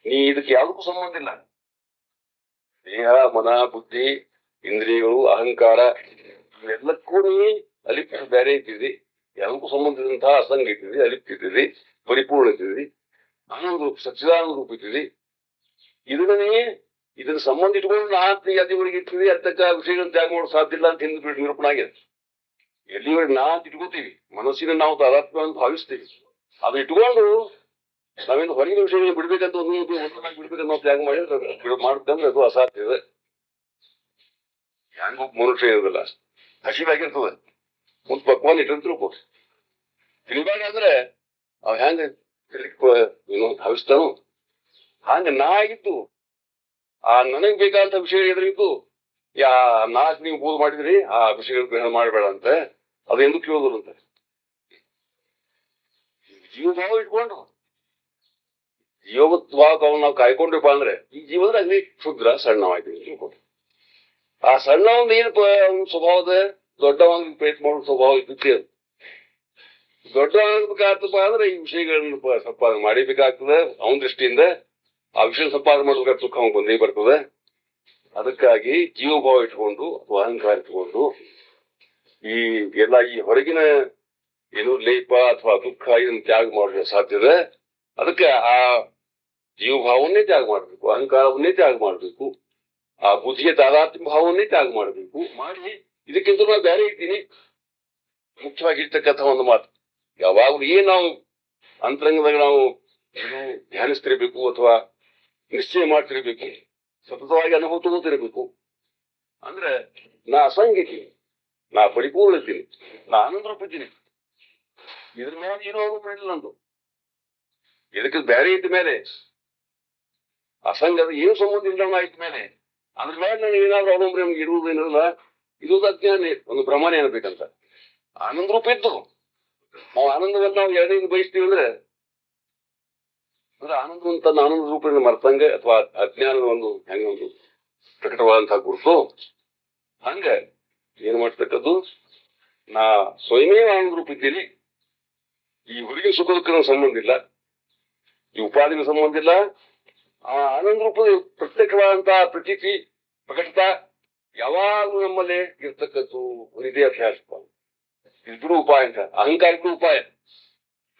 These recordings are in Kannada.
ನೀ ಇದಕ್ಕೆ ಯಾವುದಕ್ಕೂ ಸಂಬಂಧ ಇಲ್ಲ. ದೇಹ, ಮನ, ಬುದ್ಧಿ, ಇಂದ್ರಿಯಗಳು, ಅಹಂಕಾರ ಇವೆಲ್ಲಕ್ಕೂ ನೀ ಅಲಿಪ್ತ ಬೇರೆ ಇಟ್ಟಿದ್ರಿ. ಯಾವುದಕ್ಕೂ ಸಂಬಂಧಿಸಿದಂತಹ ಅಸಂಗ ಇಟ್ಟಿದ್ರಿ, ಅಲಿಪ್ತ ಇಟ್ಟಿದ್ರಿ, ಪರಿಪೂರ್ಣ ಇಟ್ಟಿದ್ರಿ, ಆನಂದ ರೂಪ ಸಚ್ಚಿದಾನಂದ ರೂಪ ಇಟ್ಟಿದ್ರಿ. ಇದನ್ನ ಸಂಬಂಧ ಇಟ್ಕೊಂಡು ನಾಲ್ಕು ಅತಿಗಳಿಗೆ ಇಟ್ಟಿದ್ರಿ. ಅದಕ್ಕ ವಿಷಯಗಳನ್ನು ತ್ಯಾಗ ಮಾಡೋದು ಸಾಧ್ಯ ಇಲ್ಲ ಅಂತ ಹಿಂದೆ ನಿರೂಪಣೆ ಆಗಿದೆ. ಎಲ್ಲಿವರೆಗೆ ನಾ ಅಂತ ಇಟ್ಕೋತೀವಿ, ಮನಸ್ಸಿನ ನಾವು ತಾದಾತ್ಮ್ಯ ಅಂತ ಭಾವಿಸ್ತೀವಿ. ಅದು ಇಟ್ಕೊಂಡು ನಾವೇನು ಹೊರಗಿನ ವಿಷಯಗಳನ್ನ ಬಿಡ್ಬೇಕಂತ ಬಿಡ್ಬೇಕಂತ ನಾವು ತ್ಯಾಗ ಮಾಡಿ ಮಾಡ್ತಂದ್ರೆ ಅದು ಅಸಾಧ್ಯ ಇದೆ. ಹೆಂಗ ಮನುಷ್ಯ ಇರೋದಿಲ್ಲ, ಹಸಿವಾಗಿರ್ತದೆ, ಮುಂದ್ ಪಕ್ವಾನ್ ಇಟ್ಟಿರ್ತಿರ್ಕೋ ತಿಳಿಬಾರ್ದಂದ್ರೆ ಅವ್ ಹೆಂಗ ಏನು ಹವಿಸ್ತಾನು ಹಂಗ ನಾ ಆಗಿದ್ದು ಆ ನನಗ್ ಬೇಕಾದಂತ ವಿಷಯ ಎದುರಿದ್ದು ನಾಲ್ಕು ನೀವು ಬೋಧ್ ಮಾಡಿದ್ರಿ ಆ ವಿಷಯಗಳು ಗ್ರಹಣ ಮಾಡಬೇಡ ಅಂತ ಅದು ಎಂದು ಕೇಳೋದಿಲ್ಲಂತೆ. ಜೀವಭಾವ ಇಟ್ಕೊಂಡು ಜೀವತ್ವಾಗವನ್ನು ನಾವು ಕಾಯ್ಕೊಂಡ್ರಪ್ಪ ಅಂದ್ರೆ ಈ ಜೀವನದ ಅಗ್ನಿ ಕ್ಷುದ್ರ ಸಣ್ಣವಾಯ್ತು ತಿಳ್ಕೊಂಡು ಆ ಸಣ್ಣ ಒಂದು ಏನು ಸ್ವಭಾವದ ದೊಡ್ಡವಾಗಿ ಪ್ರಯತ್ನ ಮಾಡೋ ಸ್ವಭಾವ ಇರ್ತೈತಿ. ಅದು ದೊಡ್ಡವಾಗಬೇಕಾಗ್ತಪ್ಪ ಅಂದ್ರೆ ಈ ವಿಷಯಗಳನ್ನ ಸಂಪಾದನೆ ಮಾಡಿಬೇಕಾಗ್ತದೆ. ಅವನ ದೃಷ್ಟಿಯಿಂದ ಆ ವಿಷಯ ಸಂಪಾದನೆ ಮಾಡ್ಬೇಕಾದ ಸುಖ ಅವನ್ ಬಂದೇ ಬರ್ತದೆ. ಅದಕ್ಕಾಗಿ ಜೀವಭಾವ ಇಟ್ಕೊಂಡು ಅಥವಾ ಅಹಂಕಾರ ಇಟ್ಕೊಂಡು ಈ ಹೊರಗಿನ ಏನು ಲೇಪ ಅಥವಾ ದುಃಖ ಇದನ್ನು ತ್ಯಾಗ ಮಾಡಲು ಸಾಧ್ಯದ. ಅದಕ್ಕೆ ಆ ಜೀವಭಾವನ್ನೇ ತ್ಯಾಗ ಮಾಡಬೇಕು, ಅಹಂಕಾರವನ್ನೇ ತ್ಯಾಗ ಮಾಡಬೇಕು, ಆ ಬುದ್ಧಿಯ ತಾದಾತ್ಮ್ಯ ಭಾವವನ್ನೇ ತ್ಯಾಗ ಮಾಡಬೇಕು. ಮಾಡಿ ಇದಕ್ಕಿಂತ ನಾನು ಬೇರೆ ಇದ್ದೀನಿ. ಮುಖ್ಯವಾಗಿರ್ತಕ್ಕಂಥ ಒಂದು ಮಾತು, ಯಾವಾಗಲೂ ನಾವು ಅಂತರಂಗದಾಗ ನಾವು ಧ್ಯಾನಿಸ್ತಿರ್ಬೇಕು ಅಥವಾ ನಿಶ್ಚಯ ಮಾಡ್ತಿರ್ಬೇಕು, ಸತತವಾಗಿ ಅನುಭವ ತಗೋತಿರ್ಬೇಕು. ಅಂದ್ರೆ ನಾ ಅಸಂಗ ಇದ್ದೀನಿ, ನಾ ಪರಿಪೂರ್ಣ ಇದ್ದೀನಿ, ನಾ ಆನಂದ ರೂಪ ಇದ್ದೀನಿ. ಇದ್ರ ಮೇಲೆ ಏನೋ ಮಾಡಿಲ್ಲ ನಂದು. ಇದಕ್ಕೆ ಬೇರೆ ಇದ್ದ ಮೇಲೆ ಅಸಂಗದ ಏನು ಸಂಬಂಧ ಇಲ್ಲ ಇದ್ದ ಮೇಲೆ ಅದ್ರ ಮೇಲೆ ನಾನು ಏನಾದ್ರು ಅವಲಂಬನೆ ನಮ್ಗೆ ಇರುವುದೇನಲ್ಲ, ಇರುವುದು ಅಜ್ಞಾನ, ಒಂದು ಭ್ರಮಣೆ ಅನ್ಬೇಕಂತ. ಆನಂದ ರೂಪ ಇದ್ದು ನಾವು ಆನಂದವನ್ನು ನಾವು ಎರಡರಿಂದ ಬಯಸ್ತೀವಿ ಅಂದ್ರೆ ಆನಂದವಂತ ಆನಂದ ರೂಪದಿಂದ ಮರ್ತಂಗ ಅಥವಾ ಅಜ್ಞಾನದ ಒಂದು ಹೆಂಗ ಒಂದು ಪ್ರಕಟವಾದಂತಹ ಗುರುತು. ಹಂಗ ಏನ್ ಮಾಡ್ತಕ್ಕದ್ದು, ನಾ ಸ್ವಯಮೇ ಆನಂದ ರೂಪ ಇದ್ದೀನಿ. ಈ ಹೊರಗಿನ ಸುಖ ದುಃಖದ ಸಂಬಂಧ ಇಲ್ಲ, ಈ ಉಪಾದಿನ ಸಂಬಂಧ ಇಲ್ಲ. ಆ ಆನಂದ ರೂಪದ ಪ್ರತ್ಯೇಕವಾದಂತಹ ಪ್ರತೀತಿ ಪ್ರಕಟತ ಯಾವಾಗಲೂ ನಮ್ಮಲ್ಲಿ ಇರ್ತಕ್ಕದ್ದು ಒಂದೇ ಅಭ್ಯಾಸ. ಇದ್ರು ಉಪಾಯ ಅಂತ ಅಹಂಕಾರಿಗೂ ಉಪಾಯ.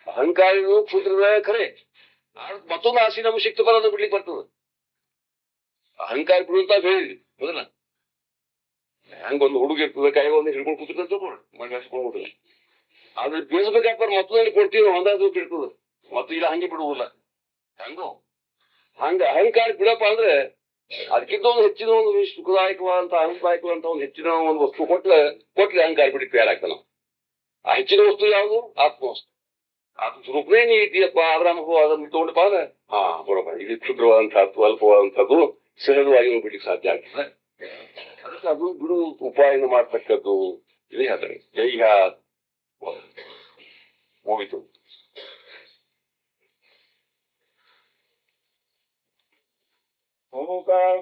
ಅಹಂಕಾರಿಗೂ ಕ್ಷುದ್ರದ ಖರೆ, ಮತ್ತೊಂದು ಆಸೆ ನಮ್ಗೆ ಸಿಕ್ತ ಬರೋದು ಬಿಡ್ಲಿಕ್ಕೆ ಬರ್ತದೆ. ಅಹಂಕಾರ ಬಿಡುವಂತ ಹೇಳಿದ್ವಿ ಮೊದಲ. ಹಂಗೊಂದು ಹುಡುಗ ಇರ್ತದೆ, ಕೈ ಒಂದು ಹಿಡ್ಕೊಂಡು ಕೂತಿರ್ತದೆ ತಿಳ್ಕೊಂಡು ಮನೆ ಹಚ್ಕೊಂಡ್ಬಿಡ್ತದೆ. ಆದ್ರೆ ಬೀಳ್ಬೇಕಾಗ್ತಾರೆ ಮತ್ತೊಂದು ಕೊಡ್ತೀವಿ ಒಂದಾದ್ರು ಬಿಡ್ತದೆ, ಮತ್ತು ಇಲ್ಲ ಹಂಗೆ ಬಿಡುವುದಿಲ್ಲ. ಹೆಂಗೋ ಹಂಗ ಅಹಂಕಾರ ಬಿಡಪ್ಪ ಅಂದ್ರೆ ಅದಕ್ಕಿಂತ ಒಂದು ಹೆಚ್ಚಿನ ಒಂದು ಸುಖದಾಯಕವಾದಂತ ಆನಂದದಾಯಕವಾದಂತ ಒಂದು ಹೆಚ್ಚಿನ ಒಂದು ವಸ್ತು ಕೊಟ್ಲೆ ಅಹಂಕಾರ ಬಿಡಿ ತಯಾರಾಗ್ತಾನ. ಆ ಹೆಚ್ಚಿನ ವಸ್ತು ಯಾವುದು? ಆತ್ಮವಸ್ತು. ಆತ್ಮ ಸ್ವರೂಪನೇ ನೀ ಇದೆಯಪ್ಪ, ಅದರ ಅನುಭವ ಅದನ್ನು ತಗೊಂಡಪ್ಪ ಅಂದ್ರೆ ಬರೋಬರ ಇದು ಕ್ಷುದ್ರವಾದಂತಹದ್ದು ಅಲ್ಪವಾದಂಥದ್ದು ಸಹಜವಾಗಿ ಬಿಡ್ಲಿಕ್ಕೆ ಸಾಧ್ಯ ಆಗ್ತದೆ. ಅದಕ್ಕೆ ಅದು ಬಿಡು ಉಪಾಯನ ಮಾಡ್ತಕ್ಕದ್ದು ಇದೇ ಹೇಳ್ತಾರೆ. ಈಗ ಹೋಗಿತು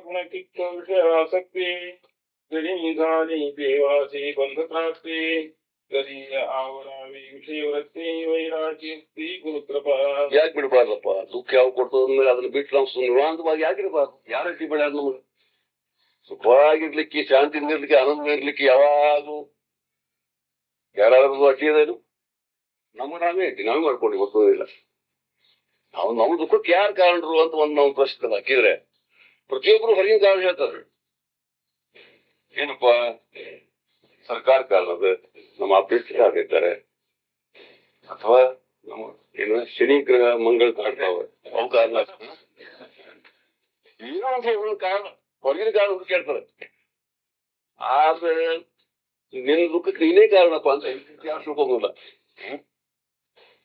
ಗುಣಕಿಕ್ಕ ವಿಷಯಾಸಕ್ತಿ ಗರೀಧಾರಿ ದೇವಾಸಿ ಬಂಧ ಪ್ರಾಪ್ತಿ ಗರೀಯ ಆವರಾವಿ ವಿಷಯವೃತ್ತಿ ವೈರಾಗ್ಯಸ್ತಿ ಗುರುಕೃಪಾ. ಯಾಕೆ ಬಿಡಬಾರ್ದಪ್ಪ? ದುಃಖ ಯಾವ ಕೊಡ್ತದಂದ್ರೆ ಅದನ್ನ ಬಿಟ್ಟು ನಾವು ನಿವಾಂತವಾಗಿ ಯಾಕಿರಬಾರ್ದು? ಯಾರ ರೀತಿ ಬೇಡ ನಮಗೆ ಸುಖವಾಗಿರ್ಲಿಕ್ಕೆ, ಶಾಂತಿಯಿಂದ ಇರ್ಲಿಕ್ಕೆ, ಆನಂದ ಇರ್ಲಿಕ್ಕೆ ಯಾವಾಗೂ ಯಾರಾದ್ರೂ ಅಡ್ಡಿ ಅದೇನು? ನಾವೇ ಇಟ್ಟಿ ನಾವೇ ಮಾಡ್ಕೊಂಡು ಗೊತ್ತೋದಿಲ್ಲ. ನಮ್ಮ ದುಃಖಕ್ಕೆ ಯಾರು ಕಾರಣರು ಅಂತ ಒಂದು ನಾವು ಪ್ರಶ್ನೆ ಹಾಕಿದ್ರೆ ಪ್ರತಿಯೊಬ್ಬರು ಹೊರಗಿನ ಕಾರಣ ಹೇಳ್ತಾರೆ. ಏನಪ್ಪಾ ಸರ್ಕಾರ ಕಾರಣದ, ನಮ್ಮ ಅಭ್ಯರ್ಥಿ ಆಗಿರ್ತಾರೆ, ಅಥವಾ ನಮ್ಮ ಏನು ಶನಿ ಗ್ರಹ ಮಂಗಳ ಕಾಡ್ತಾವೆ ಅವು ಕಾರಣ. ಏನೋ ಒಂದು ಕಾರಣ ಹೊರಗಿನ ಕಾರಣ ಕೇಳ್ತಾರೆ. ಆದ್ರೆ ನಿನ್ನ ದುಃಖಕ್ಕೆ ನೀನೇ ಕಾರಣಪ್ಪ ಅಂತ ಯಾರು ತಿಳ್ಕೊಂಗಿಲ್ಲ.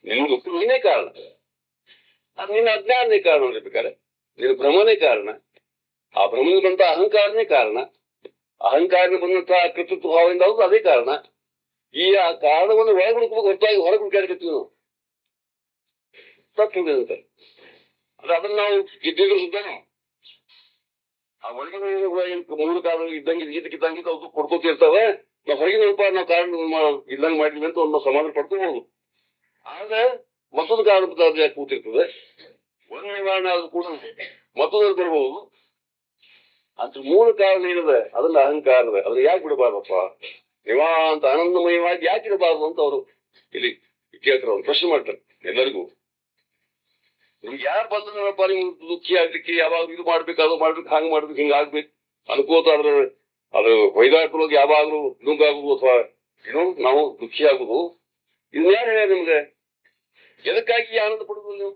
ನಿನ್ನ ದುಃಖ ನೀನೇ ಕಾರಣ, ಅದು ನಿನ್ನ ಅಜ್ಞಾನನೇ ಕಾರಣ ಇರ್ಬೇಕಾರೆ, ನಿನ್ನ ಭ್ರಮನೇ ಕಾರಣ, ಆ ಭ್ರಮದಿಂದ ಬಂತ ಅಹಂಕಾರನೇ ಕಾರಣ, ಅಹಂಕಾರನ ಬಂದಂತಹ ಕರ್ತೃತ್ವ ಭಾವದಿಂದ ಹೌದು ಅದೇ ಕಾರಣ. ಈ ಆ ಕಾರಣವನ್ನು ಒಳಗೊಡ್ಕೋಬೇಕು, ಹೊರತಾಗಿ ಹೊರಗೆ ಹುಡುಕಾಡ್ಕತ್ತೀವಿ ನಾವು. ತಪ್ಪು ಅಂತಾರೆ. ಅಂದ್ರೆ ಅದನ್ನ ನಾವು ಗೆದ್ದಿದ್ರು ಸುದ್ದಾನು ಆ ಒಳಗಿನ ಮೂರು ಕಾಲ ಇದ್ದಂಗೆ ಇದಕ್ಕಿದ್ದಂಗೆ ಅದು ಕೊಡ್ಕೋತಿರ್ತಾವೆ. ನಾವು ಹೊರಗಿನಪ್ಪ ನಾವು ಕಾರಣ ಇದ್ದಂಗೆ ಮಾಡಿದ್ವಿ ಅಂತ ಒಂದು ಸಮಾಧಾನ ಪಡ್ಕೋಬಹುದು. ಆದ್ರೆ ಮತ್ತೊಂದು ಕಾರಣ ಕೂತಿರ್ತದೆ, ಒಂದು ನಿವಾರಣೆ ಆದ್ರೂ ಕೂಡ ಮತ್ತೊಂದು ಬರ್ಬಹುದು. ಅಂತ ಮೂಲ ಕಾರಣ ಏನಿದೆ ಅದನ್ನ ಅಹಂಕಾರದ, ಅದನ್ನ ಯಾಕೆ ಬಿಡಬಾರ್ದಪ್ಪ, ನಿವಾಂತ ಆನಂದಮಯವಾಗಿ ಯಾಕೆ ಇಡಬಾರ್ದು ಅಂತ ಅವರು ಇಲ್ಲಿ ಕೇಳ್ತಾರೆ, ಒಂದು ಪ್ರಶ್ನೆ ಮಾಡ್ತಾರೆ ಎಲ್ಲರಿಗೂ. ನಿಮ್ಗೆ ಯಾರು ಬಂದ್ರಪ್ಪ ನಿಮ್ಗೆ ದುಃಖಿ ಆಗ್ಲಿಕ್ಕೆ, ಯಾವಾಗ ಇದು ಮಾಡ್ಬೇಕು ಅದು ಮಾಡ್ಬೇಕು ಹಂಗ್ ಮಾಡ್ಬೇಕು ಹಿಂಗ ಆಗ್ಬೇಕು ಅನ್ಕೋತ ಆದ್ರೆ ಅದು ವೈದಾಟವಾಗಿ ಯಾವಾಗ್ಲೂ ನುಂಗಾಗುದು ಅಥವಾ ಏನೋ ನಾವು ದುಃಖಿ ಆಗುದು, ಇದನ್ನ ಯಾರು ಹೇಳ ನಿಮ್ಗೆ? ಎದಕ್ಕಾಗಿ ಆನಂದ ಪಡುದು ನೀವು?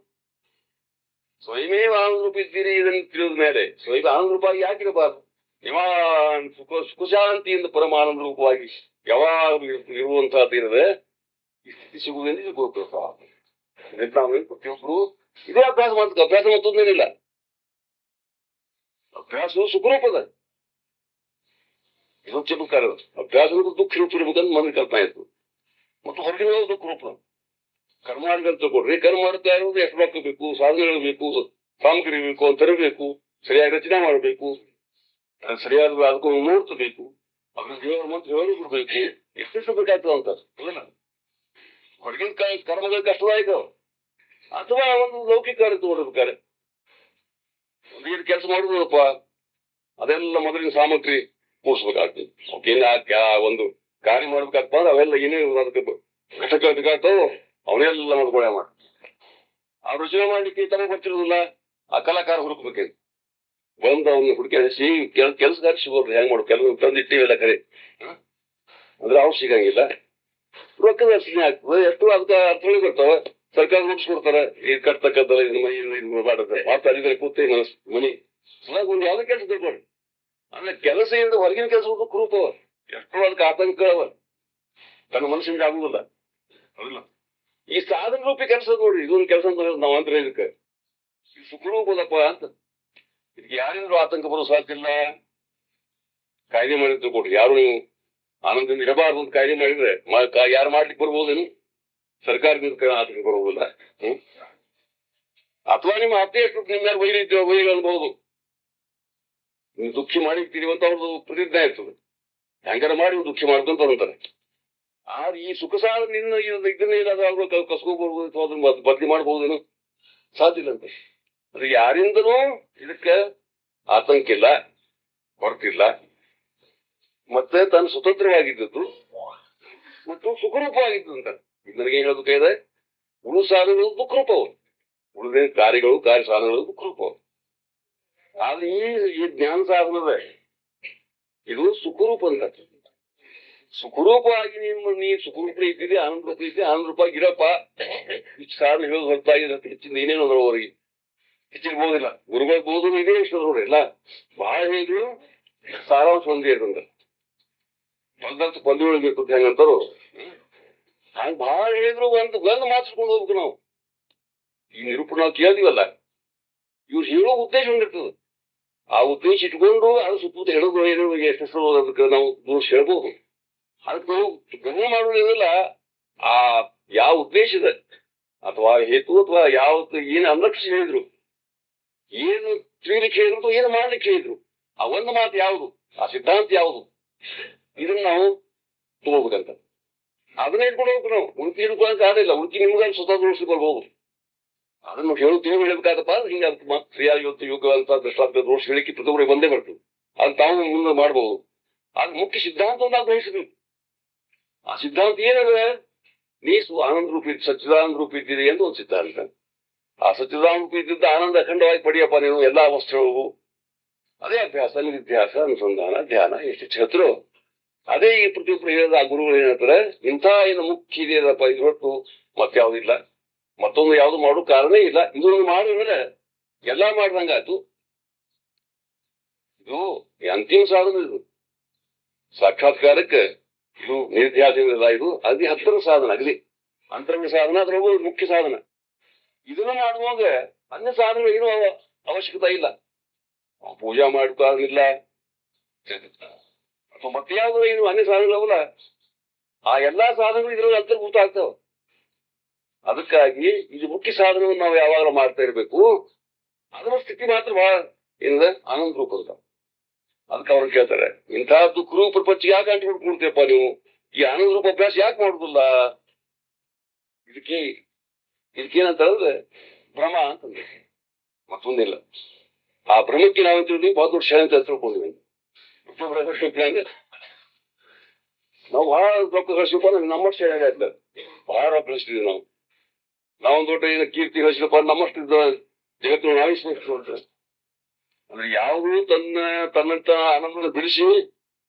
ಸ್ವಯಮೇವ ಆನಂದ ರೂಪ ಇದ್ದೀರಿ ಇದನ್ನು ತಿಳಿದ ಮೇಲೆ ಸ್ವಯಂ ಆನಂದ ರೂಪವಾಗಿ ಯಾಕಿರಬಾರ್ದು? ನಿವಾನ್ ಸುಖಶಾಂತಿಯಿಂದ ಪರಮಾನಂದ ರೂಪವಾಗಿ ಯಾವಾಗಲೂ ಇರುವಂತಹದ್ದು ಇರದೆ ಈ ಸ್ಥಿತಿ ಸಿಗುವುದೆಂದು ತಿಳ್ಕೊಳ್ಬೇಕು. ನಾವು ಪ್ರತಿಯೊಬ್ಬರು ಇದೇ ಅಭ್ಯಾಸ ಮಾಡ್ತೀವಿ. ಅಭ್ಯಾಸ ಮತ್ತೊಂದೇನಿಲ್ಲ, ಅಭ್ಯಾಸವು ಸುಖರೂಪದ. ಇದೊಂದು ಚಮತ್ಕಾರ. ಅಭ್ಯಾಸ ದುಃಖ ರೂಪ ಇರ್ಬೇಕಂತ ಮನದ ಕಲ್ಪನೆ ಆಯ್ತು. ಮತ್ತು ಹೊರಗಿನ ದುಃಖ ರೂಪ ಕರ್ಮಾರ್ಗ ತಗೊಳ್ರಿ. ಕರ್ಮ ಮಾಡ್ತಾ ಇರೋದು ಎಷ್ಟು ರೊಕ್ಕ ಬೇಕು, ಸಾಧನೆಗಳು ಬೇಕು, ಸಾಮಗ್ರಿ ಬೇಕು ಅಂತ ತರಬೇಕು, ಸರಿಯಾಗಿ ರಚನೆ ಮಾಡಬೇಕು, ಸರಿಯಾದ ಅದಕ್ಕೂ ಮುಹೂರ್ತ ಬೇಕು, ಅದ್ರ ದೇವರ ಮಂತ್ರ ಹೇಳಿ ಬಿಡ್ಬೇಕು, ಎಷ್ಟೆಷ್ಟು ಬೇಕಾಗ್ತದೆ ಅಂತ. ಹೊರಗಿನ ಕರ್ಮಗಳು ಕಷ್ಟದಾಯಕ. ಅಥವಾ ಒಂದು ಲೌಕಿಕ ಕಾರ್ಯ ತಗೊಂಡಿರ್ಬೇಕಾರೆ ಒಂದು ಕೆಲಸ ಮಾಡುದಪ್ಪ, ಅದೆಲ್ಲ ಮೊದಲಿನ ಸಾಮಗ್ರಿ ಕೂಡಿಸ್ಬೇಕಾಗ್ತದೆ. ಒಂದು ಕಾರ್ಯ ಮಾಡ್ಬೇಕಾಗ್ತದ ಅಂದ್ರೆ ಅವೆಲ್ಲ ಏನೇನು ಅದಕ್ಕೆ ಘಟಕ ಬೇಕಾಗ್ತಾವ ಅವನ್ನೆಲ್ಲ ನೋಡ್ಕೊಳ್ಳೆ ಮಾಡಿ ಆ ರಚನೆ ಮಾಡ್ಲಿಕ್ಕೆ ತಮಗೆ ಬರ್ತಿರೋದಿಲ್ಲ. ಆ ಕಲಾಕಾರ ಹುಡುಕ್ಬೇಕೇನು ಬಂದು ಅವ್ನ ಹುಡುಕಿ ಕೆಲಸಗಾರ ಸಿಗೋದು ಹೆಂಗ್ ಮಾಡು, ಕೆಲವು ತಂದಿಟ್ಟಿವೆಲ್ಲ ಕರೆ ಅಂದ್ರೆ ಅವ್ರು ಸಿಗಂಗಿಲ್ಲ. ರೊಕ್ಕದ ರಚನೆ ಆಗ್ತದೆ, ಎಷ್ಟು ಅದಕ್ಕೆ ಅರ್ಥಗಳು ಬರ್ತಾವ. ಸರ್ಕಾರ ರೂಪಿಸ್ಕೊಡ್ತಾರ, ಇದು ಕಟ್ತಕ್ಕದ್ದಲ್ಲ, ಇದು ಮೈ ಮಾಡುತ್ತೆ ಮಾತಾಡಿದ್ರೆ ಕೂತೆ ಮನಿ ಒಂದು ಯಾವ್ದು ಕೆಲಸ ತಿಳ್ಕೊಳ್ರಿ. ಅಂದ್ರೆ ಕೆಲಸದಿಂದ ಹೊರಗಿನ ಕೆಲಸ ರೂಪವ ಎಷ್ಟೋ ಅದಕ್ಕೆ ಆತಂಕಗಳವ, ತನ್ನ ಮನಸ್ಸಿಂದ ಆಗುದಿಲ್ಲ. ಹೌದಿಲ್ಲ, ಈ ಸಾಧನ ರೂಪಿ ಕೆಲಸ ನೋಡ್ರಿ, ಇದೊಂದು ಕೆಲಸ ಅಂತ ನಾವ್ ಅಂದ್ರೆ ಇದಕ್ಕೆ ಈ ಸುಖರೂಪದಪ್ಪ ಅಂತ. ಇದಕ್ಕೆ ಯಾರಿಂದ್ರೂ ಆತಂಕ ಬರೋ ಸಾಧ್ಯ ಇಲ್ಲ. ಕಾಯ್ದೆ ಮಾಡಿದ್ರು ಕೊಡ್ರಿ, ಯಾರು ನೀವು ಆನಂದದಿಂದ ಇರಬಾರ್ದು ಅಂತ ಕಾಯ್ದೆ ಮಾಡಿದ್ರೆ ಯಾರು ಮಾಡ್ಲಿಕ್ಕೆ ಬರ್ಬೋದೇನು? ಸರ್ಕಾರದಿಂದ ಆತಂಕ ಬರುವುದಿಲ್ಲ. ಅಥವಾ ನಿಮ್ಮ ಅತ್ತೆ ಎಷ್ಟು ನಿಮ್ಮ ಯಾರು ವೈರಿ ಅನ್ಬಹುದು, ನೀವು ದುಃಖಿ ಮಾಡಿರ್ತೀರಿ ಅಂತ ಅವ್ರದ್ದು ಪ್ರತಿಜ್ಞೆ ಇರ್ತದೆ. ಹೆಂಗಾರ ಮಾಡಿ ದುಃಖಿ ಮಾಡ್ಕೊಂತ ಅಂತಾರೆ. ಆದ್ರೆ ಈ ಸುಖ ಸಾಧನೆಯಿಂದ ಇದನ್ನ ಏನಾದ್ರೂ ಕಸ್ಕೋಬಹುದು ಅಥವಾ ಅದನ್ನ ಬದಲಿ ಮಾಡಬಹುದೇನು? ಸಾಧ್ಯ ಇಲ್ಲ ಅಂತ. ಅದು ಯಾರಿಂದನೂ ಇದಕ್ಕೆ ಆತಂಕ ಇಲ್ಲ, ಹೊರತಿಲ್ಲ. ಮತ್ತೆ ತಾನು ಸ್ವತಂತ್ರವಾಗಿದ್ದದ್ದು ಮತ್ತು ಸುಖರೂಪವಾಗಿದ್ದು ಅಂತ. ಇದು ನನಗೆ ಹೇಳೋದು ಕೈದೆ, ಉಳು ಸಾಧನಗಳು ದುಃಖರೂಪವು, ಉಳಿದ ಕಾರ್ಯಗಳು ಕಾರ್ಯ ಸಾಧನಗಳು ದುಃಖರೂಪವು. ಆದ್ರೆ ಈ ಜ್ಞಾನ ಸಾಧನದ ಇದು ಸುಖರೂಪ ಅಂತ. ಸುಖರೂಪವಾಗಿ ನೀ ಸುಖರೂಪ ಇದ್ದೀರಿ, ಆನಂದ ರೂಪ ಇದ್ದೀರಿ, ಆನಂದ ರೂಪ ಗಿರಪ್ಪ. ಇಷ್ಟು ಸಾಧನೆ ಹೇಳೋದು ಹೊರತಾಗಿದೆ ಹೆಚ್ಚಿಂದ ಏನೇನು ಅಂದ್ರೆ ಅವರಿಗೆ ಹೆಚ್ಚಿರ್ಬೋದಿಲ್ಲ. ಗುರುಗಳ ಬೋದು ಇದೇ ಇಷ್ಟ ನೋಡ್ರಿ ಎಲ್ಲ ಬಹಳ ಹೇಳಿದ್ರು ಸಾರಾಂಶ ಒಂದೇ ಇರ್ತಂದ. ಬಂದಂತ ಪಲ್ಯ ಬೇಕು ಹೆಂಗಂತಾರು ಹಂಗ ಬಹಳ ಹೇಳಿದ್ರು ಒಂದು ಮಾತಾಡ್ಕೊಂಡು ಹೋಗ್ಬೇಕು ನಾವು. ಈ ನಿರೂಪಣೆ ನಾವು ಕೇಳ್ತೀವಲ್ಲ, ಇವ್ರು ಹೇಳೋ ಉದ್ದೇಶ ಒಂದಿರ್ತದೆ. ಆ ಉದ್ದೇಶ ಇಟ್ಕೊಂಡು ಅದು ಸುತ್ತ ಹೇಳೋದು ಏನು ಎಷ್ಟು ಅದಕ್ಕೆ ನಾವು ದೋಷ ಹೇಳ್ಬೋದು. ಅದಕ್ಕೆ ನಾವು ಗ್ರಹಣ ಮಾಡೋದಿಲ್ಲ. ಆ ಯಾವ ಉದ್ದೇಶ ಇದೆ ಅಥವಾ ಹೇತು ಅಥವಾ ಯಾವ ಏನು ಅನಕ್ಷ ಹೇಳಿದ್ರು, ಏನು ತಿಳಿಲಿಕ್ಕೆ ಹೇಳಿದ್ರು, ಏನು ಮಾಡ್ಲಿಕ್ಕೆ ಹೇಳಿದ್ರು, ಆ ಒಂದು ಮಾತು ಯಾವುದು, ಆ ಸಿದ್ಧಾಂತ ಯಾವುದು, ಇದನ್ನ ನಾವು ತಗೋಬೇಕಂತ. ಅದನ್ನ ಇಟ್ಕೊಂಡು ಹೋಗ್ಬೇಕು ನಾವು. ಉಡುಪಿ ಹಿಡ್ಕೊಳ್ಳೋಕೆ ಆಗಿಲ್ಲ. ಉಡುಪಿ ನಿಮ್ಗಾಗಿ ಸ್ವತಃ ದೋಷಿಸ್ಕೊಳ್ಬಹುದು. ಅದನ್ನು ಹೇಳುತ್ತೇವೆ ಹೇಳ್ಬೇಕಾಗಪ್ಪ. ಹಿಂಗೆ ಅದಕ್ಕೆ ಕ್ರಿಯಾ ಇವತ್ತು ಯೋಗ ಅಂತ ದೃಷ್ಟಾಂತ ದೋಷ ಹೇಳಿಕೆ ಪ್ರತಿಯೊಬ್ಬರಿಗೆ ಬಂದೇ ಬರ್ತದೆ. ಅದು ತಾವು ಮುಂದೆ ಮಾಡಬಹುದು. ಅದು ಮುಖ್ಯ ಸಿದ್ಧಾಂತವನ್ನು ನಾವು ಗ್ರಹಿಸಬೇಕು. ಆ ಸಿದ್ಧಾಂತ ಏನಿದೆ, ನೀ ಆನಂದ ರೂಪಿ ಸಚ್ಚಿದಾನಂದ ರೂಪಿ ಇದ್ದೀರಿ ಎಂದು ಒಂದು ಸಿದ್ಧಾಂತ. ಆ ಸಚ್ಚಿದಾನಂದ ರೂಪಿ ಇದ್ದಿದ್ದ ಆನಂದ ಅಖಂಡವಾಗಿ ಪಡೆಯಪ್ಪ ನೀನು ಎಲ್ಲಾ ವಸ್ತುಗಳು. ಅದೇ ಅಭ್ಯಾಸ, ನಿತ್ಯಾಸ, ಅನುಸಂಧಾನ, ಧ್ಯಾನ ಎಷ್ಟು ಹೇಳ್ತಿರೋ ಅದೇ ಈ ಪ್ರತಿಯೊಬ್ಬರು ಹೇಳಿದ ಆ ಗುರುಗಳು ಏನ್ ಹೇಳ್ತಾರೆ, ಇಂಥ ಏನು ಮುಖ್ಯ ಇದೆಯಪ್ಪ, ಇದು ಹೊರತು ಮತ್ಯಾವುದಿಲ್ಲ, ಮತ್ತೊಂದು ಯಾವ್ದು ಮಾಡೋ ಕಾರಣ ಇಲ್ಲ. ಇದೊಂದು ಮಾಡಿದ್ರೆ ಎಲ್ಲಾ ಮಾಡ್ದಂಗಾಯ್ತು. ಇದು ಅಂತಿಮ ಸಾಧನ. ಇದು ಸಾಕ್ಷಾತ್ಕಾರಕ್ಕೆ ಇದು ನಿರ್ಧ್ಯಾಸನ. ಇದು ಅಗದಿ ಹತ್ತಿರ ಸಾಧನ, ಅಗದಿ ಅಂತರಂಗ ಸಾಧನ, ಅದ್ರೊಳಗೂ ಮುಖ್ಯ ಸಾಧನ. ಇದನ್ನ ಮಾಡುವಾಗ ಅನ್ಯ ಸಾಧನ ಏನೂ ಅವಶ್ಯಕತೆ ಇಲ್ಲ. ಪೂಜಾ ಮಾಡ್ಕಾಗಿಲ್ಲ ಅಥವಾ ಮತ್ತೆ ಯಾವ್ದು ಏನು ಅನ್ಯ ಸಾಧನಗಳವಲ್ಲ, ಆ ಎಲ್ಲಾ ಸಾಧನಗಳು ಇದ್ರಲ್ಲಿ ಅಂತರ್ಭೂತ ಆಗ್ತಾವ. ಅದಕ್ಕಾಗಿ ಇದು ಮುಖ್ಯ ಸಾಧನವನ್ನು ನಾವು ಯಾವಾಗಲೂ ಮಾಡ್ತಾ ಇರ್ಬೇಕು. ಅದರ ಸ್ಥಿತಿ ಮಾತ್ರ ಬಹಳ ಏನಿದೆ ಆನಂದ ರೂಪ ಅಂತ. ಅದಕ್ಕೆ ಅವ್ರು ಕೇಳ್ತಾರೆ, ಇಂತಹದ್ದು ಕುರು ಪ್ರಪಂಚ ಯಾಕೆ ಅಂಟಿ ಕೊಡ್ತೀಯಪ್ಪ ನೀವು, ಈ ಆನಂದ ರೂಪ ಅಭ್ಯಾಸ ಯಾಕೆ ಮಾಡುದಿಲ್ಲ? ಇದಕ್ಕೆ ಇದಕ್ಕೇನಂತಂದ್ರೆ ಭ್ರಮ ಅಂತಂದ್ರೆ ಮತ್ತೊಂದಿಲ್ಲ. ಆ ಭ್ರಮಕ್ಕೆ ನಾವಂತೀವಿ ಬಹಳ ದೊಡ್ಡ ಶಯ ಅಂತ ತಿಳ್ಕೊಂಡಿವಿ. ಅಂದ್ರೆ ನಾವು ಬಹಳ ರೊಕ್ಕ ಗಳಿಸ್ಬೇಕು ಅಂದ್ರೆ ನಮ್ಮಷ್ಟು ಶಯ ಆಯ್ತು, ಬಹಳ ರೊಕ್ಕ ಗಳಿಸ್ತೀವಿ ನಾವು. ನಾವೊಂದು ದೊಡ್ಡ ಏನು ಕೀರ್ತಿ ಗಳಿಸ್ಲಪ್ಪ ನಮ್ಮಷ್ಟು ಜಗತ್ತು ನಾವಿಸ್ಬೇಕು ಅಂತ ಅಂದ್ರೆ ಯಾವುದು ತನ್ನಂತ ಆನಂದನ ಬಿಡಿಸಿ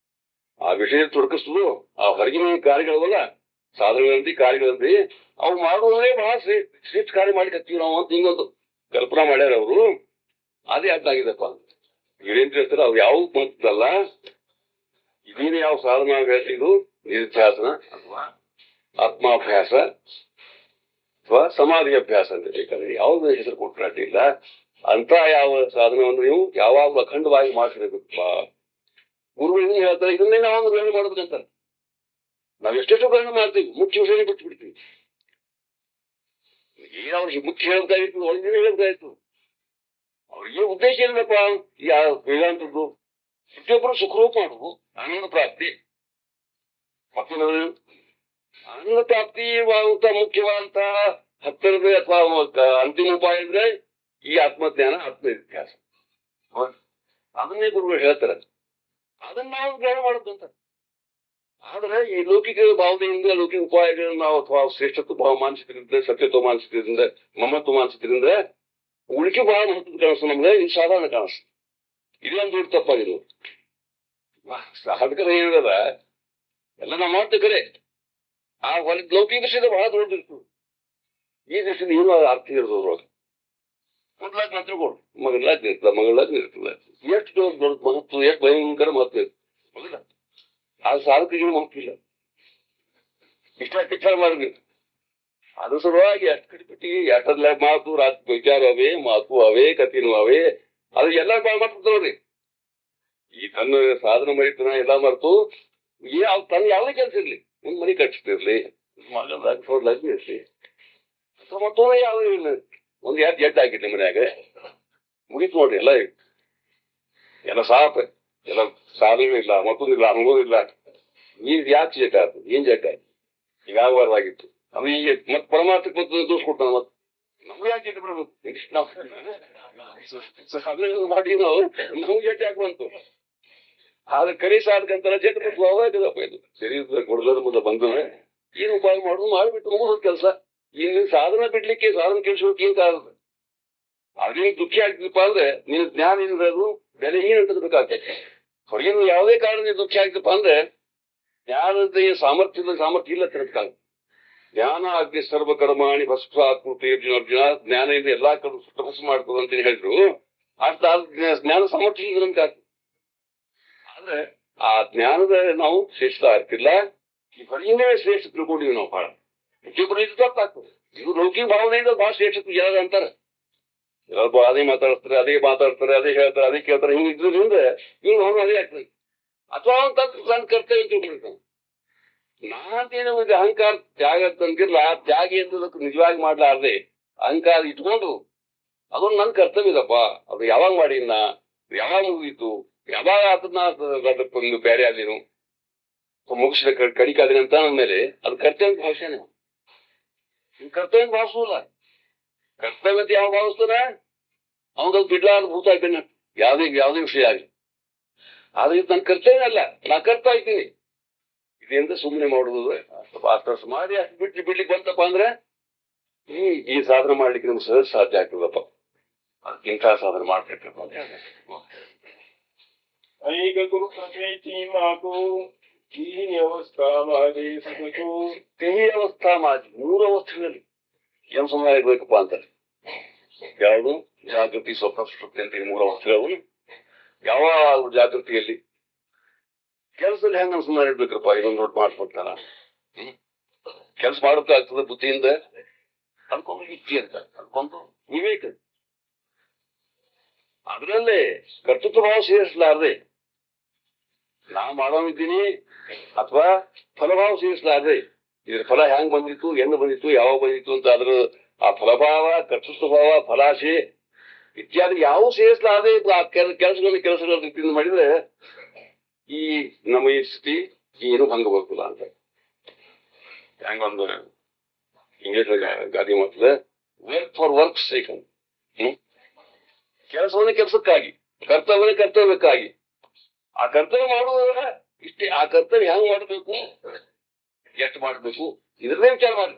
ಆ ವಿಷಯ ತೊಡಕಿಸುದು ಆ ಹೊರಗಿನ ಕಾರ್ಯಗಳವಲ್ಲ, ಸಾಧನೆಗಳಂತಿ ಕಾರ್ಯಗಳಂತಿ ಅವು ಮಾಡುವುದೇ ಬಹಳ ಶ್ರೇಷ್ಠ ಕಾರ್ಯ ಮಾಡ್ಕತ್ತೀವಿ ನಾವು ಅಂತ ಹಿಂಗೊಂದು ಕಲ್ಪನಾ ಮಾಡ್ಯಾರ ಅವರು. ಅದೇ ಅರ್ಥಾಗಿದೆಪ್ಪ. ಇವೇನ್ ಹೇಳ್ತಾರೆ ಅವು ಯಾವ ಬಂತಲ್ಲ, ಇದೇನು ಯಾವ ಸಾಧನ ಇದು ನಿಧಿಧ್ಯಾಸನ ಅಥವಾ ಆತ್ಮಾಭ್ಯಾಸ ಅಥವಾ ಸಮಾಧಿ ಅಭ್ಯಾಸ ಅಂತ ಬೇಕಾದ್ರೆ ಯಾವ್ದು ಹೆಸರು ಕೊಟ್ಟರೆ ಅಡ್ಡಿಲ್ಲ. ಅಂತ ಯಾವ ಸಾಧನವನ್ನು ನೀವು ಯಾವಾಗಲೂ ಅಖಂಡವಾಗಿ ಮಾಡ್ತಿರ್ಬೇಕಪ್ಪ. ಗುರುಗಳು ಹೇಳ್ತಾರೆ ಇದನ್ನೇ ನಾವು ಗ್ರಹಣ ಮಾಡ್ಬೇಕಂತಾರೆ. ನಾವ್ ಎಷ್ಟೆಷ್ಟು ಗ್ರಹಣ ಮಾಡ್ತೀವಿ, ಮುಖ್ಯ ವಿಷಯನೇ ಬಿಟ್ಟು ಬಿಡ್ತೀವಿ. ಏನಾದ್ರು ಮುಖ್ಯ ಹೇಳ್ಬೇಕಾಗಿತ್ತು, ಒಳಗೆ ಹೇಳ್ಬೇಕಾಯ್ತು. ಅವ್ರಿಗೆ ಉದ್ದೇಶ ಏನಪ್ಪ ಯಾವ ವೇದಾಂತದ್ದು ಪ್ರತಿಯೊಬ್ಬರು ಸುಖರೂಪ ಮಾಡುದು ಆನಂದ ಪ್ರಾಪ್ತಿ. ಮತ್ತೆ ಆನಂದ ಪ್ರಾಪ್ತಿ ಮುಖ್ಯವಾದಂತ ಹತ್ತಿರದ ಅಥವಾ ಅಂತಿಮ ಉಪಾಯ ಅಂದ್ರೆ ಈ ಆತ್ಮಜ್ಞಾನ ಆತ್ಮವಿದ್ಯಾಸ. ಅದನ್ನೇ ಗುರುಗಳು ಹೇಳ್ತಾರೆ, ಅದನ್ನ ನಾವು ಗ್ರಹಣ ಮಾಡುದಂತ. ಆದ್ರೆ ಈ ಲೌಕಿಕ ಭಾವನೆಯಿಂದ ಲೌಕಿಕ ಉಪಾಯಗಳನ್ನ ನಾವು ಅಥವಾ ಶ್ರೇಷ್ಠತ್ವ ಭಾವ ಮಾನಸಿಕರಿಂದ ಸತ್ಯತ್ವ ಮಾನಸಿಕರಿಂದ ಮಮತ್ವ ಮಾನಸಿಕರಿಂದ ಉಳಿಕೆ ಬಹಳ ಮಹತ್ವ ಕಾಣಿಸ್ತು ನಮ್ಗೆ. ಇದು ಸಾಧಾರಣ ಕಾಣಿಸ್ತು. ಇದೊಂದು ದೊಡ್ಡ ತಪ್ಪಾಗಿದ್ದು. ಸಾಧಕರ ಏನದ ಎಲ್ಲ ನಾವು ಮಾಡ್ತೇವೆ ಕರೆ, ಆ ಹೊಲಿದ ಲೌಕಿಕ ದೃಷ್ಟಿಯಿಂದ ಬಹಳ ದೊಡ್ಡದಿರ್ತದೆ. ಈ ದೃಷ್ಟಿಯಿಂದ ಏನು ಅರ್ಥ ಇರ್ತದೆ ಅದ್ರೊಳಗೆ. ಮೊದಲಾಗಿ ಮಾತ್ರ ಕೊಡು ಮಗಳಾಗಿ ಇರ್ತದ, ಮಗಳಾಗಿ ಇರ್ತದೆ. ಎಷ್ಟು ದೊಡ್ಡ ಮಹತ್ವ, ಎಷ್ಟು ಭಯಂಕರ ಮಹತ್ವ ಇರ್ತದೆ ಮೊದಲ. ಆ ಸಾಧಕರಿಗೆ ಮಹತ್ವ ಇಲ್ಲ. ಇಷ್ಟ ವಿಚಾರ ಮಾಡಬೇಕು. ಅದ್ರ ಸಲುವಾಗಿ ಎಷ್ಟು ಕಡಿಪಟ್ಟಿ ಎಷ್ಟಲ್ಲ ಮಾತು ರಾತ್ರಿ ವಿಚಾರ ಅವೇ, ಮಾತು ಅವೇ, ಕಥೆನೂ ಅವೇ. ಅದು ಎಲ್ಲ ಬಾಳ ಮಾಡ್ತದ ನೋಡ್ರಿ. ಈ ತನ್ನ ಸಾಧನ ಮರಿತನ ಎಲ್ಲ ಮರೆತು ತನ್ನ ಯಾವುದೇ ಕೆಲಸ ಇರ್ಲಿ, ಒಂದ್ ಮನೆ ಕಟ್ಟಿಸ್ತಿರ್ಲಿ, ಮಗಲಾಗಿ ಸೋಡ್ಲಾಗಿ ಇರ್ಲಿ ಅಥವಾ ಮತ್ತೊಂದು ಯಾವುದೇ ಇಲ್ಲ, ಒಂದ್ ಯಾರು ಜಡ್ಡ ಹಾಕಿರ್ಲಿ ಮನ್ಯಾಗ ಮುಗಿತು ನೋಡ್ರಿ. ಎಲ್ಲ ಸಾಪ, ಎಲ್ಲ ಸಾಧನೆ ಇಲ್ಲ, ಮತ್ತೊಂದಿಲ್ಲ, ಅನುಭವ ಇಲ್ಲ. ನೀರ್ ಯಾಕೆ ಜಡ್ಡ ಆಯ್ತು, ಏನ್ ಜಡ್ಡ ಆಯ್ತು, ಈಗ ಆಗಬಾರ್ದಾಗಿತ್ತು. ಅದು ಈಗ ಮತ್ ಪರಮಾರ್ಥಕ್ಕೆ ಮತ್ತೆ ದೋಷ ಕೊಡ್ತಾನ. ಮತ್ ನಮ್ಗೆ ಯಾಕೆ ಜಡ್ಡ ಬರಬೇಕು, ಸಾಧನೆ ಮಾಡಿ ನಾವು ನಮ್ಗೆ ಜಡ್ಡ ಯಾಕೆ ಬಂತು. ಆದ್ರೆ ಕರಿ ಸಾಧಕಂತಾರ ಜಡ್ಡ ಬಂತು ಅವಾಗದಪ್ಪ. ಇದು ಶರೀರದ ಕೊಡದ ಮುಂದೆ ಬಂದ್ರೆ ಏನು ಉಪಾಯ ಮಾಡುದು ಮಾಡಿಬಿಟ್ಟು ಮುಗಿದ ಕೆಲಸ. ಈಗ ಸಾಧನ ಬಿಡ್ಲಿಕ್ಕೆ ಸಾಧನ ಕೆಲ್ಸಕ್ಕೆ ಏನ್ ಕಾರಣ? ಅದೇ ದುಃಖಿ ಆಗ್ತಿದಪ್ಪ ಅಂದ್ರೆ ನಿನ್ ಜ್ಞಾನ ಏನಿರೋದು ಬೆಲೆ ಏನಂತ ಬೇಕಾಗ್ತದೆ. ಹೊರಗಿನ ಯಾವುದೇ ಕಾರಣ ದುಃಖಿ ಆಗ್ತಪ್ಪ ಅಂದ್ರೆ ಜ್ಞಾನದ ಸಾಮರ್ಥ್ಯ ಇಲ್ಲ ತಿರತ್ಕಾಗ. ಜ್ಞಾನ ಅಗ್ನಿ ಸರ್ವ ಕರ್ಮಾಣಿ ಭಸ್ಮ ಆತ್ಮತಿ ಅರ್ಜುನ. ಜ್ಞಾನದಿಂದ ಎಲ್ಲಾ ಕಡೆ ಭಸ್ಮ ಮಾಡ್ತದ ಅಂತ ಹೇಳಿದ್ರು. ಅರ್ಥ ಜ್ಞಾನ ಸಾಮರ್ಥ್ಯ ಇಲ್ಲ ನಮ್ಗೆ ಆಗ್ತದೆ. ಆದ್ರೆ ಆ ಜ್ಞಾನದ ನಾವು ಶ್ರೇಷ್ಠ ಆಗ್ತಿಲ್ಲ. ಈ ಹೊರಗಿನೇ ಶ್ರೇಷ್ಠ ತಿಳ್ಕೊಂಡಿವಿ ನಾವು ಬಹಳ. ಪ್ರತಿಯೊಬ್ಬರು ಇದು ತಪ್ಪಾಗ್ತದೆ. ಇದು ಲೌಕಿಕ ಭಾವನೆಯಿಂದ ಬಹಳ ಶ್ರೇಷ್ಠ ಯಾರು ಅಂತಾರೆ. ಎಲ್ಲರೂ ಅದೇ ಮಾತಾಡ್ತಾರೆ, ಅದೇ ಹೇಳ್ತಾರೆ, ಅದೇ ಕೇಳ್ತಾರೆ. ಹಿಂಗ್ ಇದ್ರಿಂದ ಇವ್ರು ಅವನು ಅದೇ ಆಗ್ತದೆ. ಅಥವಾ ಅವನ್ ತನ್ನ ಕರ್ತವ್ಯ ತಿಳ್ಕೊಂಡಿರ್ತಾನೆ. ನಾಂತೇನು ಅಹಂಕಾರ ತ್ಯಾಗ ತಂದಿರ್ಲ, ತ್ಯಾಗ ಎಂದದಕ್ಕೆ ನಿಜವಾಗಿ ಮಾಡ್ಲಾರ್ದೆ ಅಹಂಕಾರ ಇಟ್ಕೊಂಡು ಅದೊಂದು ನನ್ನ ಕರ್ತವ್ಯ ಇದಪ್ಪ, ಅದು ಯಾವಾಗ ಮಾಡಿನ, ಯಾವಾಗ ಮುಗಿತು, ಯಾವಾಗ ಅದನ್ನ ಬೇರೆ ಆದೇನು ಮುಗಿಸಿದ ಕಡಿಕಾದಿನ ಅಂತ ಅಂದ್ಮೇಲೆ ಅದು ಕರ್ತವ್ಯ ಭಾಷೆನೇ. ಕರ್ತವ್ಯ ಭಾವಿಸೋಲ್ಲ. ಕರ್ತವ್ಯ ಯಾವ ಭಾವಿಸ್ತಾನ ಅವಂಗದು ಬಿಡ್ಲಾರ್ದು ಭೂತ ಆಗ್ತೇನೆ ಯಾವ್ದೇ ವಿಷಯ ಆಗಲಿ. ಆದ್ರೆ ಇದು ನನ್ನ ಕರ್ತವ್ಯ ಅಲ್ಲ, ನಾ ಕರ್ತಾ ಇದ್ದೀನಿ. ಇದರಿಂದ ಸುಮ್ಮನೆ ಮಾಡುದು ಅಷ್ಟು ಮಾಡಿ ಅಷ್ಟು ಬಿಡ್ಲಿಕ್ಕೆ ಬಂತಪ್ಪ ಅಂದ್ರೆ ಈ ಸಾಧನೆ ಮಾಡ್ಲಿಕ್ಕೆ ನಮ್ಗೆ ಸಹಜ ಸಾಧ್ಯ ಆಗ್ತದಪ್ಪ. ಅದಕ್ಕಿಂತ ಸಾಧನೆ ಮಾಡ್ಬೇಕು. ಐಕ ಗುರು ಪ್ರಕೃತಿ ಮಾತು ತೀನಿ ಅವಸ್ಥಾ ಮಾದಿ ಸದಕು. ತೀನಿ ಅವಸ್ಥಾ ಮಾದಿ, 3 ಅವಸ್ಥೆಗಳಲ್ಲಿ ಏನ್ ಸಮಯ ಇರ್ಬೇಕಪ್ಪ ಅಂತಾರೆ. ಯಾವುದು ಜಾಗೃತಿ, ಸ್ವಪ್ನ, ಸುಷುಪ್ತಿ ಅಂತ 3 ಅವಸ್ಥೆಗಳು. ಯಾವ ಜಾಗೃತಿಯಲ್ಲಿ ಕೆಲಸದಲ್ಲಿ ಹೆಂಗ ಸುಮ್ಮನೆ ಇರ್ಬೇಕಪ್ಪ, ಇದೊಂದು ದೊಡ್ಡ ಮಾಡ್ಕೊಡ್ತಾನ. ಕೆಲಸ ಮಾಡೋಕ್ಕಾಗ್ತದೆ ಬುದ್ಧಿಯಿಂದ. ಅದಕ್ಕೊಂದು ಯುಕ್ತಿ ಅಂತ, ಅದಕ್ಕೊಂದು ವಿವೇಕ. ಅದರಲ್ಲೇ ಕರ್ತೃತ್ವ ಭಾವ ಸೇರಿಸಲಾರದೆ ನಾ ಮಾಡೋನಿದ್ದೀನಿ ಅಥವಾ ಫಲಭಾವ ಸೇರಿಸಲಾರದೆ ಇದ್ರ ಫಲ ಹೆಂಗ್ ಬಂದಿತ್ತು, ಎಂದು ಬಂದಿತ್ತು, ಯಾವಾಗ ಬಂದಿತ್ತು ಅಂತ ಅದ್ರ ಆ ಫಲಭಾವ, ಕರ್ತೃತ್ವ ಭಾವ, ಫಲಾಶೆ ಇತ್ಯಾದಿ ಯಾವ ಸೇರಿಸಲಾದೆ ಕೆಲಸಗಳ ರೀತಿಯಿಂದ ಮಾಡಿದ್ರೆ ಈ ನಮ್ಮ ಈ ಸ್ಥಿತಿ ಏನು ಭಂಗ ಬರ್ತಲ್ಲ ಅಂತ ಹೆಂಗೊಂದು ಇಂಗ್ಲಿಷ್ ಗಾದಿ ಮಾತದ ವರ್ಕ್ ಫಾರ್ ವರ್ಕ್ ಸೇಕ್ ಅಂತ ಕೆಲಸಕ್ಕಾಗಿ ಕರ್ತವ್ಯಕ್ಕಾಗಿ ಆ ಕರ್ತವ್ಯ ಮಾಡುವಾಗ ಇಷ್ಟೇ ಆ ಕರ್ತವ್ಯ ಹೆಂಗ್ ಮಾಡಬೇಕು ಎಷ್ಟು ಮಾಡಬೇಕು ಇದ್ರದೇ ವಿಚಾರ ಮಾಡಿ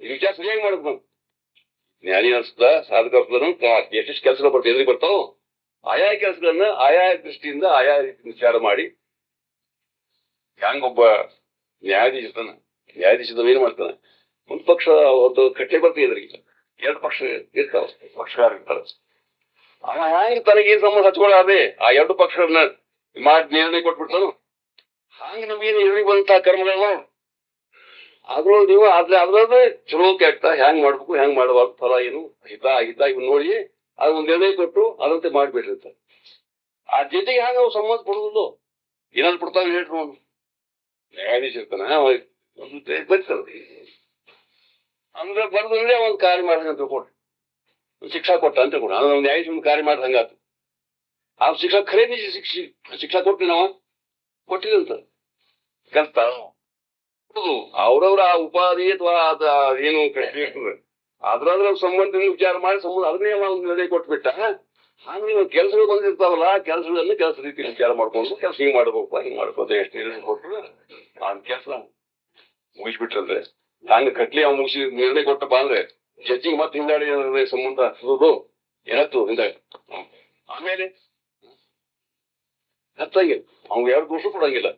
ಈ ವಿಚಾರ ಸರಿಯಾಗಿ ಮಾಡ್ಬೇಕು ಜ್ಞಾನಿ ಅನ್ಸುತ್ತ ಸಾಧಕ ಎಷ್ಟೆಷ್ಟು ಕೆಲಸಗಳು ಬರ್ತಾವ ಎದುರಿಗೆ ಬರ್ತಾವ ಆಯಾ ಕೆಲಸಗಳನ್ನ ಆಯಾ ದೃಷ್ಟಿಯಿಂದ ಆಯಾ ರೀತಿ ವಿಚಾರ ಮಾಡಿ ಹೆಂಗೊಬ್ಬ ನ್ಯಾಯಾಧೀಶದ ಏನ್ ಮಾಡ್ತಾನೆ ಒಂದು ಪಕ್ಷ ಒಂದು ಕಟ್ಟೆ ಬರ್ತದೆ ಎದುರಿಗೆ ಎರಡು ಪಕ್ಷ ಇರ್ತಾವ ಪಕ್ಷಗಾರ ಇರ್ತಾರ ಅವ ಹೆಂಗ್ ತನಗೇನ್ ಸಂಬಂಧ ಹಚ್ಕೊಳ್ಳಾದೆ ಆ ಎರಡು ಪಕ್ಷಗಳನ್ನ ಮಾಡಿ ನಿರ್ಣಯ ಕೊಟ್ಬಿಡ್ತಾನು ಹಂಗ ನಮ್ಗೇನು ಎದುರಿಗೆ ಬಂತ ಕರ್ಮಗಳನ್ನ ಆದ್ರೂ ನೀವು ಅದ್ರದ್ದೇ ಚಲೋ ಕೆಟ್ಟ ಹೆಂಗ್ ಮಾಡ್ಬೇಕು ಹೆಂಗ್ ಮಾಡಬಾರ್ದು ಫಲ ಏನು ಹಿತ ಇವ್ ನೋಡಿ ಅದ್ ಒಂದ್ ನಿರ್ಣಯ ಕೊಟ್ಟು ಅದಂತೆ ಮಾಡ್ಬಿಟ್ಟಿರ್ತ ಆ ಜೊತೆಗೆ ಹ್ಯಾಂಗ ಅವ್ ಸಂಬಂಧ ಪಡುದಿಲ್ಲ ಏನಾದ್ರು ಕೊಡ್ತಾವ ಹೇಳ್ರಿ ಅವನು ನ್ಯಾಯಾಧೀಶ ಇರ್ತಾನ ಬರ್ತದೆ ಅಂದ್ರೆ ಬರ್ದ್ರೆ ಒಂದ್ ಕಾರ್ಯ ಮಾಡ್ದಂಗ ತಿಳ್ಕೊಡ್ರಿ ಶಿಕ್ಷಾ ಕೊಟ್ಟ ಅಂತ ತಿಳ್ಕೊಡ್ರಿ ಅಂದ್ರೆ ಒಂದ್ ನ್ಯಾಯಾಧೀಶ ಒಂದ್ ಕಾರ್ಯ ಮಾಡ್ದಂಗಾತು ಆ ಶಿಕ್ಷಾ ಖರೇದಿ ಶಿಕ್ಷಾ ಕೊಟ್ರಿ ನಾವ ಕೊಟ್ಟಿದಂತ ಕಲ್ತ ಅವ್ರವ್ರ ಆ ಉಪಾಧಿ ಅಥವಾ ಅದ ಏನು ಪ್ರಶ್ನೆ ಇರ್ತದೆ ಅದ್ರಾದ್ರ ಸಂಬಂಧ ವಿಚಾರ ಮಾಡಿ ಸಂಬಂಧ ಅದನ್ನೇ ಒಂದು ನಿರ್ಣಯ ಕೊಟ್ಬಿಟ್ಟ ಹಂಗ ನೀವು ಕೆಲಸಗಳು ಬಂದಿರ್ತಾವಲ್ಲ ಕೆಲಸಗಳನ್ನ ಕೆಲಸ ರೀತಿ ವಿಚಾರ ಮಾಡ್ಕೊಂಡು ಕೆಲಸ ಹಿಂಗ್ ಮಾಡ್ಬೇಕಪ್ಪ ಹಿಂಗ್ ಮಾಡ್ಬೋದು ಎಷ್ಟು ನಿರ್ಣಯ ಕೊಟ್ಟರು ಆ ಕೆಲಸ ಮುಗಿಸ್ಬಿಟ್ರಂದ್ರೆ ಹಂಗ ಕಟ್ಲಿ ಅವ್ನು ಮುಗಿಸಿ ನಿರ್ಣಯ ಕೊಟ್ಟಪ್ಪ ಅಂದ್ರೆ ಜಡ್ಜಿಗೆ ಮತ್ತೆ ಹಿಂದಾಡಿ ಸಂಬಂಧ ಹಚ್ಚೋದು ಏನತ್ತು ಹಿಂದಾಡಿ ಆಮೇಲೆ ಹತ್ತಂಗೆ ಅವ್ನು 2 ವರ್ಷ ಕೊಡಂಗಿಲ್ಲ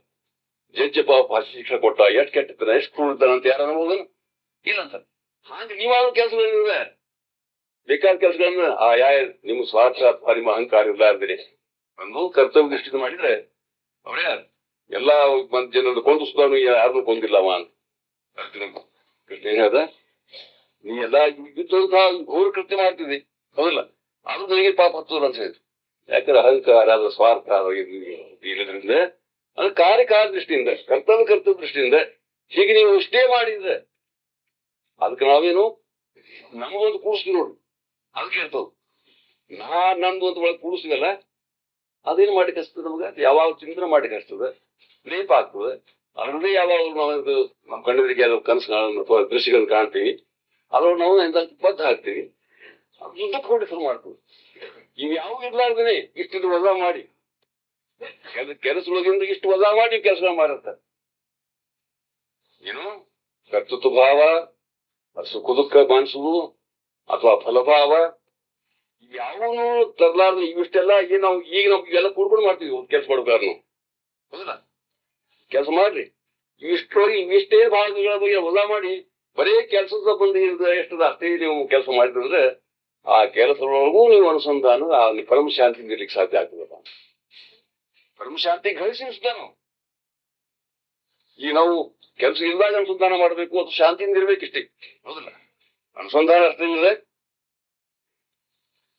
ಜಡ್ಜಿ ಪಾಪ ಶಿಕ್ಷೆ ಕೊಟ್ಟ ಎಷ್ಟು ಕೆಟ್ಟಿರ್ತಾನೆ ಎಷ್ಟು ಕ್ರೂರಿದ್ದಾನೆ ಅಂತ ಯಾರು ಅನ್ಬೋದು ಇಲ್ಲ ಅಂತ ಹಾಗೆ ನೀವಾದ್ರೂ ಕೆಲಸಗಳಿವೆ ಬೇಕಾದ ಕೆಲಸಗಳನ್ನ ನಿಮ್ಮ ಸ್ವಾರ್ಥ ಅಥವಾ ನಿಮ್ಮ ಅಹಂಕಾರ ಇರ್ಲಾರ್ದಿರಿ ಒಂದು ಕರ್ತವ್ಯ ದೃಷ್ಟಿಯಿಂದ ಮಾಡಿದ್ರೆ ಅವ್ರೇ ಎಲ್ಲಾ ಜನರನ್ನು ಕೊಂದು ಸುಧಾನು ಯಾರನ್ನು ಕೊಂದಿಲ್ಲವ ಅಂತ ಕೃಷ್ಣ ಏನ್ ಹೇಳ್ದ ನೀ ಎಲ್ಲಾ ಯುದ್ಧದಂತಹ ಘೋರ ಕೃತ್ಯ ಮಾಡ್ತಿದ್ದಿ ಹೌದಲ್ಲ ಆದ್ರೂ ನನಗೆ ಪಾಪ ಹತ್ತದ ಅಂತ ಹೇಳಿದ್ರು ಯಾಕಂದ್ರೆ ಅಹಂಕಾರ ಅದ್ರ ಸ್ವಾರ್ಥ ಇರೋದ್ರಿಂದ ಅದು ಕಾರ್ಯ ದೃಷ್ಟಿಯಿಂದ ಕರ್ತವ್ಯ ದೃಷ್ಟಿಯಿಂದ ಹೀಗೆ ನೀವು ಇಷ್ಟೇ ಮಾಡಿದ್ರೆ ಅದಕ್ಕೆ ನಾವೇನು ನಮಗೊಂದು ಕೂಡಿಸ್ತೀವಿ ನೋಡಿ ಅದಕ್ಕೆ ಇರ್ತದ ನಂದು ಅಂತ ಒಳಗೆ ಕೂಡಿಸ್ತೀವಲ್ಲ ಅದೇನು ಮಾಡಿ ಕಸ್ತದೆ ನಮ್ಗೆ ಯಾವಾಗ ಚಿಂತನೆ ಮಾಡಿ ಕಸ್ತದೆ ಲೇಪ ಆಗ್ತದೆ ಅದರಲ್ಲೇ ಯಾವಾಗ ನಾವು ನಮ್ಮ ಕಣ್ಣೆದುರಿಗೆ ಯಾವ್ದು ಕನಸುಗಳನ್ನು ಅಥವಾ ದೃಶ್ಯಗಳನ್ನು ಕಾಣ್ತೀವಿ ಅದ್ರೊಳಗೆ ನಾವು ಎಂತ ಬದ್ಧ ಹಾಕ್ತೀವಿ ದುಡ್ಡಕ್ಕೆ ಕೊಡಿ ಶುರು ಮಾಡ್ತೀವಿ ಇವು ಯಾವ ಇರ್ಲಾರ್ದೇನೆ ಇಷ್ಟಿದ್ದು ವಜಾ ಮಾಡಿ ಕೆಲಸದೊಳಗಿಂದ ಇಷ್ಟು ವಜಾ ಮಾಡಿ ಕೆಲಸ ಮಾಡಿರ್ತಾರೆ ಏನು ಕರ್ತೃತ್ವ ಭಾವ ಸುಖ ದುಃಖ ಮಾನಿಸುವುದು ಅಥವಾ ಫಲಭಾವ ಯಾವನು ತರಲಾರ್ದು ಇವಿಷ್ಟೆಲ್ಲ ನಾವು ಇವೆಲ್ಲ ಕೂಡ್ಕೊಂಡು ಮಾಡ್ತೀವಿ ಕೆಲಸ ಮಾಡ್ಬೇಕಾದ್ರೆ ನಾವು ಹೌದಲ್ಲ ಕೆಲಸ ಮಾಡ್ರಿ ಇವಿಷ್ಟೇ ಭಾಗಗಳ ಬಗ್ಗೆ ವಜಾ ಮಾಡಿ ಬರೀ ಕೆಲಸದ ಬಂದು ಎಷ್ಟದ ಅಷ್ಟೇ ನೀವು ಕೆಲಸ ಮಾಡಿದ್ರೆ ಆ ಕೆಲಸದೊಳಗೂ ನೀವು ಅನುಸಂಧಾನ ಪರಮ ಶಾಂತಿ ಇರ್ಲಿಕ್ಕೆ ಸಾಧ್ಯ ಆಗ್ತದಪ್ಪ ಪರಮ ಶಾಂತಿ ಗಳಿಸಿರ್ತಾನು ಈಗ ನಾವು ಕೆಲಸ ಇಲ್ದಾಗ ಅನುಸಂಧಾನ ಮಾಡ್ಬೇಕು ಅದು ಶಾಂತಿಯಿಂದ ಇರ್ಬೇಕಿಷ್ಟೇ ಹೌದಲ್ಲ ಅನುಸಂಧಾನ ಅಷ್ಟೇ ಇಲ್ಲದೆ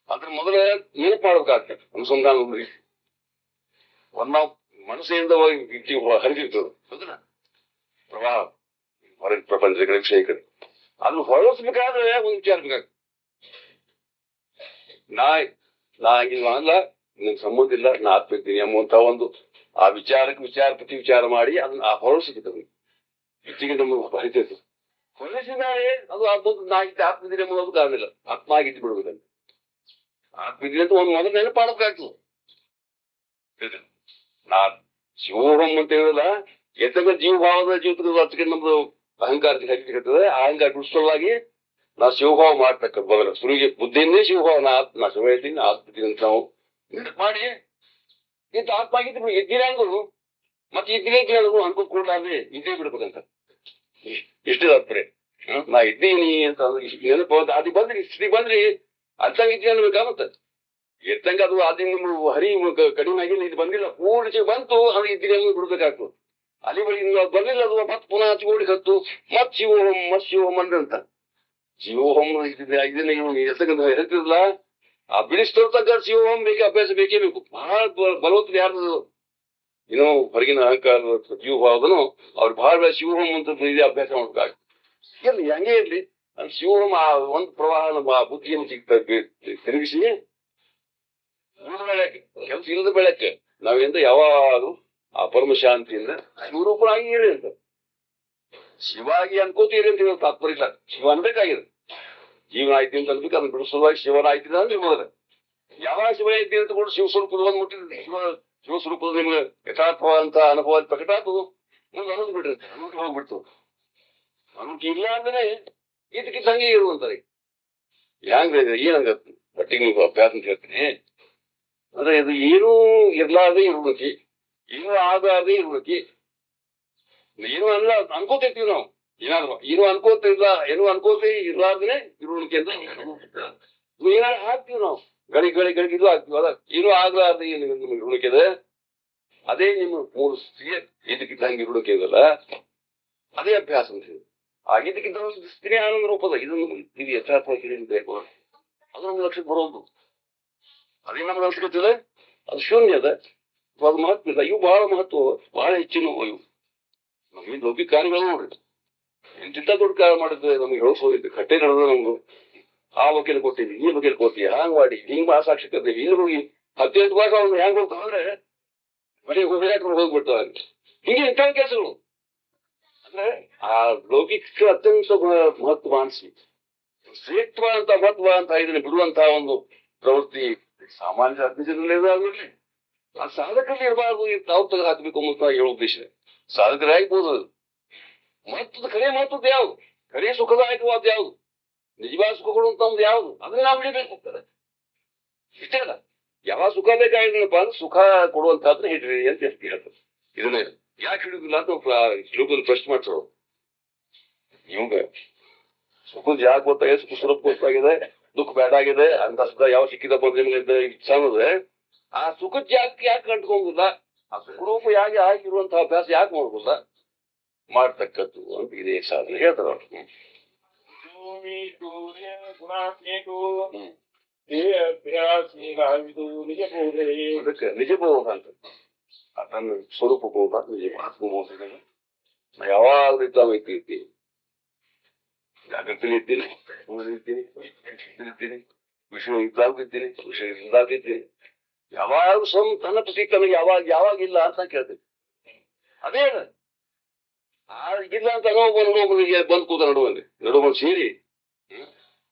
ಅದ್ರ ಮೊದಲ ನೆನಪು ಮಾಡ್ಬೇಕಾಗ್ತದೆ ಅನುಸಂಧಾನ ನಾವು ಮನಸ್ಸಿನಿಂದ ಹರಿದಿರ್ತದೆ ಹೌದಲ್ಲ ಪ್ರವಾಹ ಹೊರ ಪ್ರಪಂಚಗಳ ವಿಷಯಗಳು ಅದನ್ನ ಹೊರಡಿಸ್ಬೇಕಾದ್ರೆ ಒಂದು ವಿಚಾರ ಬೇಕಾಗ್ತದೆ ನಾ ಹಂಗಿಲ್ವ ಅಲ್ಲ ನಿನ್ ಸಂಬಂಧ ಇಲ್ಲ ನಾ ಆತ್ಮಿದ್ದೀನಿ ಎಂಬಂತ ಒಂದು ಆ ಪ್ರತಿ ವಿಚಾರ ಮಾಡಿ ಅದನ್ನ ಹೊರಡಿಸ್ಬೇಕು ಹೆಚ್ಚಿಗೆ ನಮಗೆ ಹರಿತೈತೆ ಹೊರಡಿಸಿದರೆ ಅದು ಆತ್ಮದಿನ ಎಂಬುದು ಕಾರಣ ಇಲ್ಲ ಆತ್ಮ ಆಗಿದ್ದು ಬಿಡುವುದನ್ನು ಆತ್ಮದಿನ ಅಂತ ಒಂದು ಮೊದಲು ನೆನಪಾಡಬೇಕಾಗ್ತದೆ ಶಿವೋಹಂ ಅಂತ ಹೇಳಿಲ್ಲ ಎತ್ತಂಗ ಜೀವಭಾವದ ಜೀವಿತದ ಹಚ್ಚಿಗೆ ನಮ್ದು ಅಹಂಕಾರ ಹರಿತದೆ ಅಹಂಕಾರ ಬಿಡಿಸೋವಾಗಿ ನಾ ಶಿವಭಾವ ಮಾಡ್ತಕ್ಕ ಬದಲು ಸುರಿಗೆ ಬುದ್ಧಿಯಿಂದೇ ಶಿವಭಾವ ನಾ ಶಿವ ಹೇಳ್ತೀನಿ ಆತ್ಮತೀನಿ ಅಂತ ನಾವು ಮಾಡಿ ಇಂತ ಆತ್ಮ ಆಗಿದ್ದು ಎದ್ದಿಲ್ಲ ಅಂದ್ರು ಮತ್ತೆ ಇದ್ದಿಲ್ಲ ಕೇಳಿದ್ರು ಅನ್ಕೋ ಕೂಡಲಾದ್ರೆ ಇದ್ದೇ ಬಿಡ್ಬೇಕಂತ ಇಷ್ಟೇ ತಾತ್ಪರ್ಯ ನಾ ಇದ್ದೀನಿ ಅಂತ ನೆನಪು ಅದು ಬಂದ್ರಿ ಸ್ಥಿತಿ ಬಂದ್ರಿ ಅರ್ಥಂಗ ಇದ್ದೀನಿ ಅನ್ಬೇಕಾ ಮತ್ತೆ ಎತ್ತಂಗ ಅದು ಅದಿ ಹರಿ ಕಡಿಮೆ ಆಗಿಲ್ಲ ಇದು ಬಂದಿಲ್ಲ ಪೂರ್ತಿ ಬಂತು ಅದು ಇದ್ದೀನಿ ಅನ್ನೋದು ಬಿಡ್ಬೇಕಾಗ್ತದೆ ಅಲ್ಲಿ ಬಳಿ ಬರ್ಲಿಲ್ಲ ಅದು ಮತ್ತೆ ಪುನಃ ಹಚ್ಚಿಗೋಡಿ ಹತ್ತು ಮತ್ ಶಿವೋಹಂ ಅಂತ ಶಿವೋಹಂ ಇದನ್ನ ಹೇಳ್ತಿರಲ್ಲ ಆ ಬಿಡಿಸ್ತಕ್ಕ ಶಿವೋಹಂ ಬೇಕೇ ಅಭ್ಯಾಸ ಬೇಕೇ ಬೇಕು ಬಹಳ ಬಲವತ್ತು ಯಾರ್ದು ಏನೋ ಹೊರಗಿನ ಅಹಂಕಾರ ಜೀವಭಾವದನು ಅವ್ರು ಬಹಳ ಶಿವೋಹಂ ಅಂತ ಇದೆ ಅಭ್ಯಾಸ ಮಾಡ್ಬೇಕಾಗ್ತದೆ ಇರ್ಲಿ ಹಂಗೆ ಇರ್ಲಿ ಅದು ಶಿವನ ಒಂದು ಪ್ರವಾಹ ನಮ್ಮ ಬುದ್ಧಿಯನ್ನು ತಿರುಗಿಸಿ ಬೆಳಕ್ಕೆ ಕೆಲಸ ಇಲ್ಲದ ಬೆಳಕ್ಕೆ ನಾವಿಂದ ಯಾವಾಗಲೂ ಆ ಪರಮ ಶಾಂತಿಯಿಂದ ಶಿವರೂಪನಾಗಿ ಇರಿ ಅಂತ ಶಿವಾಗಿ ಅನ್ಕೋತೀರಿ ಅಂತ ಹೇಳೋ ತಾತ್ಪರ್ಯ ಇಲ್ಲ. ಶಿವ ಅನ್ಬೇಕಾಗಿದೆ. ಜೀವನ ಆಯ್ತು ಅಂತ ಅನ್ಬೇಕು, ಅದನ್ನ ಬಿಡಿಸೋದಾಗಿ ಶಿವನ ಆಯ್ತಿದೆ ಅಂತ ಹೇಳ್ಬೋದ್ರೆ ಯಾವಾಗ ಶಿವ ಐತಿ ಅಂತ ಕೂಡ ಶಿವ ಸ್ವರೂಪದ ಬಂದು ಮುಟ್ಟಿದ್ರೆ ಶಿವ ಸ್ವರೂಪದ ನಿಮ್ಗೆ ಯಥಾರ್ಥವಾದಂತ ಅನುಭವ ಪ್ರಕಟ ಆಗ್ತದೆ. ಮುಂದೆ ಅನ್ನೋದು ಬಿಟ್ಟಿರುತ್ತೆ, ಅನ್ನೋದು ಹೋಗ್ಬಿಡ್ತು. ಅನ್ನೋಕೆ ಇಲ್ಲ ಅಂದ್ರೆ ಇದಕ್ಕಿದ್ದ ಹಂಗೆ ಇರುವಂತಾರೆ. ಹ್ಯಾಂಗ್ರೆ ಏನಂಗ ಒಟ್ಟಿಗೆ ಅಭ್ಯಾಸ ಅಂತ ಹೇಳ್ತೀನಿ ಅಂದ್ರೆ ಇದು ಏನೂ ಇರ್ಲಾರ್ದೆ ಇರ್ಬೇಕಿ, ಏನೂ ಆಗಲಾರ್ದೆ ಇರ್ಬೇಕಿ. ಏನೂ ಅಲ್ಲ ಅನ್ಕೋತಿರ್ತೀವಿ ನಾವು, ಏನಾದ್ರು ಏನೂ ಅನ್ಕೋತಿಲ್ಲ, ಏನೂ ಅನ್ಕೋತಿ ಇರ್ಲಾರ್ದೇ ಇರುವಿಕೆ ಅಂತ ಏನಾದ್ರು ಹಾಕ್ತಿವಿ ನಾವು. ಗಳಿಗೆ ಇದು ಆಗ್ತೀವಿ. ಅದ ಏನೂ ಆಗ್ಲಾರ್ದೆ ನಿಮ್ಗೆ ಇರುವಿಕೆದೆ ಅದೇ ನಿಮ್ಮ ಮೂರು ಸ್ತ್ರೀಯ ಇದಕ್ಕಿದ್ದಂಗೆ ಇರುವಿಕೆ ಇದಲ್ಲ, ಅದೇ ಅಭ್ಯಾಸ ಅಂತ ಹೇಳಿ. ಆ ಇದಕ್ಕಿದ್ದ ಸ್ತ್ರೀ ಆನಂದ ರೂಪದ ಇದನ್ನು ಇದು ಯಥಾರ್ಥವಾಗಿ ಬೇಕು ಅದು ನಮ್ಗೆ ಲಕ್ಷಕ್ಕೆ ಬರೋದು. ಅದೇ ನಮ್ಗೆ ಅನ್ಸ್ಕೊತಿದೆ ಅದು ಶೂನ್ಯದ ಅದು ಮಹತ್ವ ಇಲ್ಲ. ಇವು ಬಹಳ ಮಹತ್ವ, ಬಹಳ ಹೆಚ್ಚಿನ ಇವು ನಮಗೆ ಲೌಕಿಕ ಕಾರ್ಯಗಳು ನೋಡ್ರಿ. ಎಂತಿಂತ ದೊಡ್ಡ ಕಾರ್ಯ ಮಾಡಿದ್ರೆ ನಮ್ಗೆ ಹೇಳ್ಸೋದಿತ್ತು. ಕಟ್ಟೆ ನಡೆದ ನಮ್ದು ಆ ವಕೀಲ ಕೊಟ್ಟಿದ್ವಿ, ಈ ವಕೀಲ ಕೊಡ್ತೀವಿ, ಹಾಂಗ್ ಮಾಡಿ ಹಿಂಗ್ ಸಾಕ್ಷಿ ಕರ್ತೀವಿ, ಇಲ್ಲಿ ಹೋಗಿ 18 ವರ್ಷ ಅವ್ನು ಹೆಂಗ್ ಹೋಗ್ತಾವಂದ್ರೆ ಬರೀ ಹೋಗ್ಬಿಡ್ತಾವ. ಹಿಂಗೆ ಇಂಥ ಕೆಲಸಗಳು ಅಂದ್ರೆ ಆ ಲೌಕಿಕ ಅತ್ಯಂತ ಮಹತ್ವ ಅನ್ಸಿ ಶ್ರೇಷ್ಠ ಅಂತ ಮಹತ್ವ ಅಂತ ಇದನ್ನ ಬಿಡುವಂತ ಒಂದು ಪ್ರವೃತ್ತಿ ಸಾಮಾನ್ಯ ಹತ್ತಿರದಲ್ಲಿ ಆ ಸಾಧಕರಲ್ಲಿ ಇರಬಾರ್ದು. ತಾವು ತೆಗೆದು ಹಾಕಬೇಕು ಅಂತ ಹೇಳೋ ಉದ್ದೇಶ. ಸಾಧಕರೇ ಆಗ್ಬೋದು. ಮಹತ್ವದ ಕರೆ ಮಹತ್ವದ ಯಾವುದು, ಕರೆ ಸುಖದಾಯಕವಾದ ಯಾವುದು, ನಿಜವಾದ ಸುಖ ಕೊಡುವಂತ ಯಾವುದು, ಅದನ್ನ ನಾವು ಹಿಡಿಬೇಕಾಗ್ತದೆ. ಇಷ್ಟೇ ಅಲ್ಲ, ಯಾವ ಸುಖ ಬೇಕಾಗಿದೆಯಪ್ಪ ಅಂದ್ರೆ ಸುಖ ಕೊಡುವಂತಾದ್ರೆ ಹಿಡ್ರಿ ಅಂತ ಹೇಳ್ತಾರೆ. ಇದನ್ನ ಯಾಕೆ ಹಿಡಿದಿಲ್ಲ ಅಂತ ಶ್ಲೋಕದಲ್ಲಿ ಪ್ರಶ್ನೆ ಮಾಡ್ತಾರೋ. ಇವಾಗ ಸುಖದ ಯಾಕೆ ಗೊತ್ತಾಗಿದೆ, ಸುಖ ಸ್ವರೂಪ ಗೊತ್ತಾಗಿದೆ, ದುಃಖ ಬೇಡ ಆಗಿದೆ ಅಂತ ಯಾವ ಸಿಕ್ಕಿದಪ್ಪ ನಿಮ್ಗೆ ಇಚ್ಛೆ ಅನ್ನೋದ್ರೆ ಆ ಸುಖದ ಜಾಗಕ್ಕೆ ಯಾಕೆ ಕಂಡುಕೊಂಡಿಲ್ಲ, ಆ ಸುಖರೂಪ ಯಾಕೆ ಆಗಿರುವಂತಹ ಅಭ್ಯಾಸ ಯಾಕೆ ಮಾಡೋದಿಲ್ಲ ಮಾಡ್ತಕ್ಕದ್ದು ಅಂತ ಇದೇ ಸಾಧನೆ ಹೇಳ್ತಾರ ಅವ್ರು. ಅದಕ್ಕೆ ನಿಜ ಬೋಧ ಅಂತ ತನ್ನ ಸ್ವರೂಪ ಬೋಧ, ನಿಜ ಆತ್ಮ ಬೋಧ. ಯಾವಾಗಲೂ ಇದ್ದ ವ್ಯಕ್ತಿ ಇರ್ತೀನಿ, ಜಾಗೃತಿಲಿ ಇದ್ದೀನಿ, ಇರ್ತೀನಿ, ವಿಷಯ ಇದ್ದಾಗ ಇದ್ದೀನಿ, ವಿಷಯ ಇದ್ದಾಗ ಇದ್ದೀನಿ. ಯಾವಾಗ ತನ್ನ ಪ್ರತಿ ತನಗೆ ಯಾವಾಗ ಇಲ್ಲ ಅಂತ ಕೇಳ್ತೀನಿ. ಅದೇ ಇಲ್ಲ ಅಂತ ನಡುವರಿಗೆ ಬಂದ್ ಕೂತ ನಡುವಲ್ಲಿ ಸೇರಿ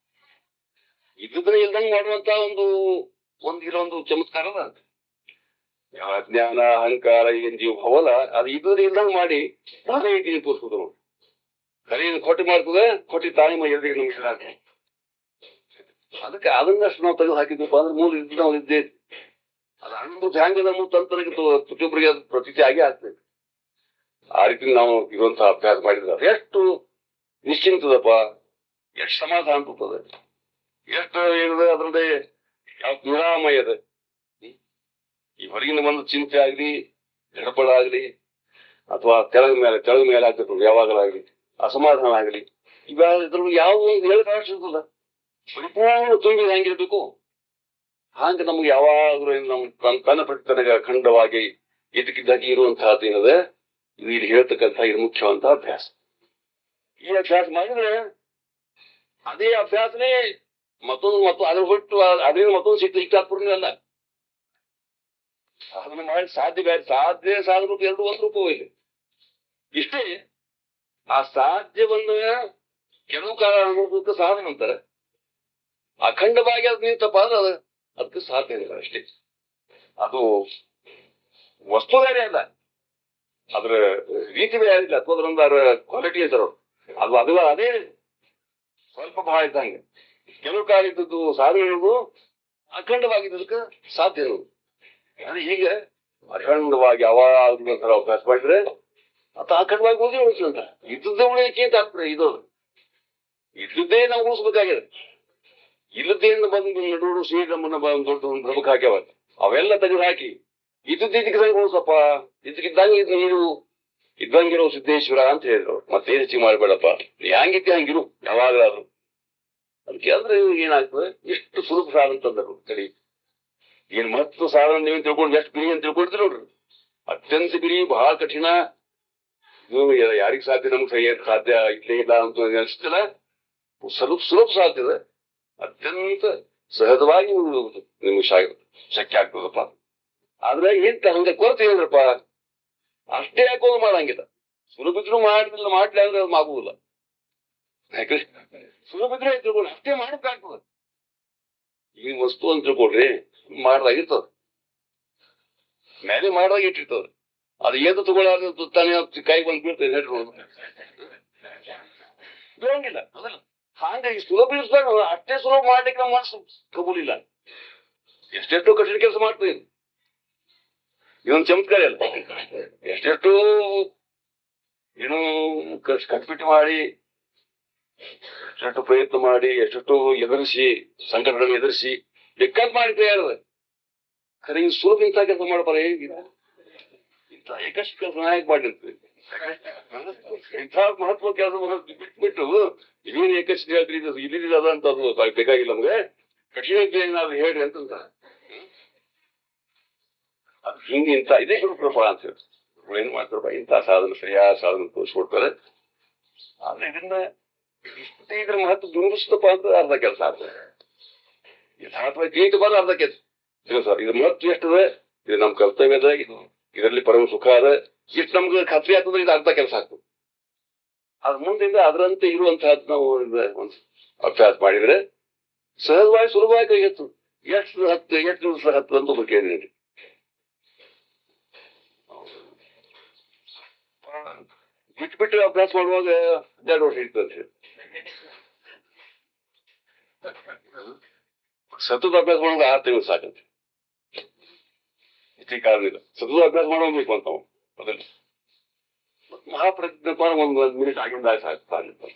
ಇದ್ದದನ್ನ ಇಲ್ದಂಗೆ ಮಾಡುವಂತ ಇಲ್ಲೊಂದು ಚಮತ್ಕಾರದ ಯಾವ ಜ್ಞಾನ ಅಹಂಕಾರ ಏನ್ ಜೀವ ಅವಲ್ಲ ಅದು ಇದ್ದದ್ರ ಇಲ್ದಂಗೆ ಮಾಡಿ ತಾನೇ ಇದ್ದೀನಿ ತೋರಿಸ್ಬೋದು ನೋಡಿ. ಕರೆಯನ್ನು ಕೊಟ್ಟಿ ಮಾಡ್ತದೆ, ಕೊಟ್ಟಿ ತಾಯಿ ಮೈ ಎದುರಿಗೆ ನಮ್ಗೆ ಅದಕ್ಕೆ ಅದನ್ನಷ್ಟು ನಾವು ತೆಗೆದು ಹಾಕಿದ್ವಪ್ಪ ಅಂದ್ರೆ ಮೂಲ ಇದ್ದು ನಾವು ಇದ್ದೇ ಅದು ಅನುಭೂತಿ ಹ್ಯಾಂಗ ನಮ್ಮ ತಂತ್ರಕ್ಕೆ ಪ್ರತಿಯೊಬ್ಬರಿಗೆ ಅದು ಪ್ರತೀತಿ ಆಗೇ ಆಗ್ತದೆ. ಆ ರೀತಿ ನಾವು ಇರುವಂತಹ ಅಭ್ಯಾಸ ಮಾಡಿದ್ರೆ ಅದು ಎಷ್ಟು ನಿಶ್ಚಿಂತದಪ್ಪ, ಎಷ್ಟು ಸಮಾಧಾನ ಬರ್ತದೆ, ಎಷ್ಟು ಏನಿದೆ ಅದರದ್ದೇ ಯಾವ ನಿರಾಮಯ ಅದ. ಈ ಹೊರಗಿನ ಒಂದು ಚಿಂತೆ ಆಗ್ಲಿ, ಗಡಬಡ ಆಗ್ಲಿ, ಅಥವಾ ತೆಳಗ ಮೇಲೆ ಆಗ್ತಿರ್ತದೆ ಯಾವಾಗಲಾಗ್ಲಿ, ಅಸಮಾಧಾನ ಆಗ್ಲಿ, ಇದ್ರಲ್ಲಿ ಯಾವ್ದು ಹೇಳಕ್ಕಾಗ್ತದಲ್ಲ, ಪರಿಪೂರ್ಣ ತುಂಬಿದ ಹೆಂಗಿರ್ಬೇಕು ಹಾಗೆ ನಮ್ಗೆ ಯಾವಾಗಲೂ ನಮ್ಮ ತನ್ನ ಪ್ರತಿ ತನಗ ಖಂಡವಾಗಿ ಇದಕ್ಕಿದ್ದಾಗಿ ಇರುವಂತಹದ್ದು ಏನದೆ ಇದು ಇಲ್ಲಿ ಹೇಳ್ತಕ್ಕಂಥ ಇದು ಮುಖ್ಯವಂತಹ ಅಭ್ಯಾಸ. ಈ ಅಭ್ಯಾಸ ಮಾಡಿದ್ರೆ ಅದೇ ಅಭ್ಯಾಸನೇ ಮತ್ತೊಂದು ಅದ್ರ ಬಿಟ್ಟು ಅದರಿಂದ ಮತ್ತೊಂದು ಸಿಕ್ಕಾತ್ಪೂರ್ಣ ಅಲ್ಲ. ಅದನ್ನ ಮಾಡಿ ಸಾಧನ ಎರಡು ಒಂದು ರೂಪ ಇಲ್ಲಿ ಇಷ್ಟೇ. ಆ ಸಾಧ್ಯ ಬಂದಾಗ ಕೆಲವು ಕಾಲ ಅನುಭವಕ್ಕೆ ಸಾಧನ ಅಂತಾರೆ. ಅಖಂಡವಾಗಿ ಅದು ನಿಂತಪ್ಪ ಅಂದ್ರೆ ಅದಕ್ಕೆ ಸಾಧ್ಯ ಇಲ್ಲ ಅಷ್ಟೇ. ಅದು ವಸ್ತು ಬೇರೆ ಅಲ್ಲ, ಅದ್ರ ರೀತಿ ಬೇರೆ ಇಲ್ಲ, ಅಥವಾ ಅದರ ಕ್ವಾಲಿಟಿ ಅಂತಾರ ಅದು ಅದೇ ಸ್ವಲ್ಪ ಬಹಳ ಇದ್ದಂಗೆ. ಕೆಲವು ಕಾಲ ಇದ್ದದ್ದು ಸಾಧನೆಗಳು ಅಖಂಡವಾಗಿದ್ದದಕ್ಕೆ ಸಾಧ್ಯ ಇರೋದು. ಅಂದ್ರೆ ಹೀಗೆ ಅಖಂಡವಾಗಿ ಯಾವಾಗಲೂ ಅಭ್ಯಾಸ ಮಾಡಿದ್ರೆ ಅದು ಅಖಂಡವಾಗಿ ಹೋಗಿ ಉಳಿಸಂತ ಇದ್ದದ್ದೇ ಉಳಿಯಕ್ಕೆ ಅಂತ ಆಗ್ತದೆ. ಇದ್ದದ್ದೇ ನಾವು ಉಳಿಸ್ಬೇಕಾಗಿದೆ. ಇಲ್ಲದೇನು ಬಂದು ನಡುವರು ಸೇರಿ ನಮ್ಮನ್ನ ದೊಡ್ಡ ಒಂದು ಪ್ರಮುಖ ಹಾಕ್ಯಾವ ಅವೆಲ್ಲ ತೆಗೆದು ಹಾಕಿ ಇದಕ್ಕೆ ಉಳಿಸಪ್ಪ, ಇದಕ್ಕಿದ್ದಂಗೆ ಇದು ನೀರು ಇದ್ದಂಗಿರೋ ಸಿದ್ದೇಶ್ವರ ಅಂತ ಹೇಳಿದ್ರು. ಮತ್ತೆ ಹೆಚ್ಚಿಗೆ ಮಾಡ್ಬೇಡಪ್ಪ, ನೀ ಹಂಗಿದ್ದೆ ಹಂಗಿರು ಯಾವಾಗಲಾದ್ರು. ಅದಕ್ಕೆ ಅಂದ್ರೆ ಏನಾಗ್ತದೆ, ಎಷ್ಟು ಸುಲಭ ಸಾಧನ ತಂದರು ಕಡಿ. ಏನ್ ಮಹತ್ವ ಸಾಧನ ನೀವು ತಿಳ್ಕೊಂಡು ಎಷ್ಟು ಬಿರಿ ಅಂತ ತಿಳ್ಕೊಳ್ತೀರಿ ನೋಡ್ರಿ, ಅತ್ಯಂತ ಬಿರಿ, ಬಹಳ ಕಠಿಣ. ಇದು ಯಾರಿಗ್ ಸಾಧ್ಯ, ನಮ್ಗೆ ಸರಿಯಾಗಿ ಸಾಧ್ಯ ಇಲ್ಲೇ ಇಲ್ಲ ಅಂತ ಅನಿಸ್ತಿಲ್ಲ. ಸುಲಭ ಸಾಧ್ಯ ಇದೆ, ಅತ್ಯಂತ ಸಹಜವಾಗಿ ನಿಮ್ಗೆ ಶಕ್ಯ ಆಗ್ತದಪ್ಪ. ಆದ್ರೆ ಇಂತ ಹಂಗ ಕೊರತೆ ಏನ್ರಪ್ಪ, ಅಷ್ಟೇ ಯಾಕೋದು ಮಾಡಂಗಿಲ್ಲ. ಸುಲಭ ಇದ್ರು ಮಾಡ್ಲಿಲ್ಲ ಅಂದ್ರೆ ಅದು ಆಗುದಿಲ್ಲ. ಯಾಕಂದ್ರೆ ಸುಲಭ ಇದ್ರೆ ತಿಳ್ಕೊಂಡು ಅಷ್ಟೇ ಮಾಡಬೇಕಾಗ್ತದ. ಈ ವಸ್ತು ಅಂತ ತಿಳ್ಕೊಡ್ರಿ, ಮಾಡ್ದಾಗಿರ್ತದ, ಮೇಲೆ ಮಾಡ್ದಾಗ ಇಟ್ಟಿರ್ತದ. ಅದು ಎದ್ದು ತಗೊಳ್ಳಾರ್ದು ತಾನೇ ಕೈ ಬಂದು ಬೀಳ್ತದೆ, ಬೀಳಂಗಿಲ್ಲ. ಅದಲ್ಲ ಹಾಗಾಗಿ ಸುಲಭ ಇರ್ತಾಗ ಅಷ್ಟೇ ಸುಲಭ ಮಾಡ್ಲಿಕ್ಕೆ ನಮ್ಮ ಮನಸ್ಸು ಕಬೂಲಿಲ್ಲ. ಎಷ್ಟೆಷ್ಟೋ ಕಠಿಣ ಕೆಲಸ ಮಾಡ್ತೀವಿ. ಇದೊಂದು ಚಮತ್ಕಾರ ಅಲ್ಲ, ಎಷ್ಟೆಷ್ಟೋ ಏನೋ ಕಟ್ಬಿಟ್ಟು ಮಾಡಿ, ಎಷ್ಟೆಷ್ಟು ಪ್ರಯತ್ನ ಮಾಡಿ, ಎಷ್ಟೆಷ್ಟು ಎದುರಿಸಿ, ಸಂಕಟಗಳನ್ನು ಎದುರಿಸಿ ಬೇಕಾದ್ ಮಾಡಿ ತಯಾರದ. ಖರೆ ಈ ಸುಲಭ ಇಂಥ ಕೆಲಸ ಮಾಡಬಾರ, ಹೇಗಿಲ್ಲ ಇಂಥ ಏಕಷ್ಟು ಕೆಲಸ ನಾಯಕ ಮಾಡಿರ್ತೀವಿ. ಇಂಥ ಮಹತ್ವ ಕೆಲಸ ಬಿಟ್ಬಿಟ್ಟು ಇದೇನು ಏಕಷ್ಟು ಹೇಳ್ತೀರಿ, ಇಲ್ಲಿದೆ ಅದ ಅಂತ ಅದು ಬೇಕಾಗಿಲ್ಲ ನಮ್ಗೆ, ಕಠಿಣ ಏನಾದ್ರು ಹೇಳ್ರಿ ಅಂತಂತ. ಅದು ಹಿಂಗೆ ಇಂಥ ಇದೇ ಗುರುಕೃಪಾ ಅಂತ ಹೇಳಿ ಏನ್ ಮಾಡ್ತಾರಪ್ಪ, ಇಂಥ ಸಾಧನ ಸರಿಯಾದ ಸಾಧನ ತೋರಿಸ್ಕೊಡ್ತಾರೆ. ಆದ್ರೆ ಇದನ್ನ ಇದ್ರ ಮಹತ್ವ ದುಂಬಿಸ್ತಪ್ಪ ಅಂತ ಅರ್ಧ ಕೆಲಸ ಆಗ್ತದೆ. ಯಥಾರ್ಥವಾಗಿ ತಿಳಿದು ಬರ ಅರ್ಧ ಕೆಲಸ. ಸರ್ ಇದ್ರ ಮಹತ್ವ ಎಷ್ಟದೆ, ಇದು ನಮ್ ಕರ್ತವ್ಯ ಅದ, ಇದರಲ್ಲಿ ಪರಮ ಸುಖ ಅದ, ಇಷ್ಟು ನಮ್ಗೆ ಖಾತ್ರಿ ಆಗ್ತದ್ರೆ ಇದು ಅರ್ಧ ಕೆಲಸ ಆಗ್ತದೆ. ಅದ್ ಮುಂದಿಂದ ಅದರಂತೆ ಇರುವಂತಹದ್ದು ನಾವು ಒಂದು ಅಭ್ಯಾಸ ಮಾಡಿದ್ರೆ ಸಹಜವಾಗಿ ಸುಲಭವಾಗಿ ಕೈ ಎತ್ತು. ಎಷ್ಟು ದಿವಸ ಹತ್ತು ಅಂತ ಒಬ್ಬ ಕೇಳಿದ್ರಿ, ಬಿಟ್ಟು ಅಭ್ಯಾಸ ಮಾಡುವಾಗ 12 ವರ್ಷ ಇರ್ತದೆ. ಸತತ ಅಭ್ಯಾಸ ಮಾಡುವಾಗ 6 ತಿಂಗಳು ಸಾಕಂತೆ. ಇಷ್ಟೇ ಕಾರಣ ಇಲ್ಲ, ಸತತ ಅಭ್ಯಾಸ ಮಾಡಬೇಕು ಅಂತ ಅದಲ್ಲ. ಮಹಾಪ್ರಜ್ಞಾನ ಒಂದು ಮಿನಿಟ್ ಆಗಿಂದ ಸಾಕು.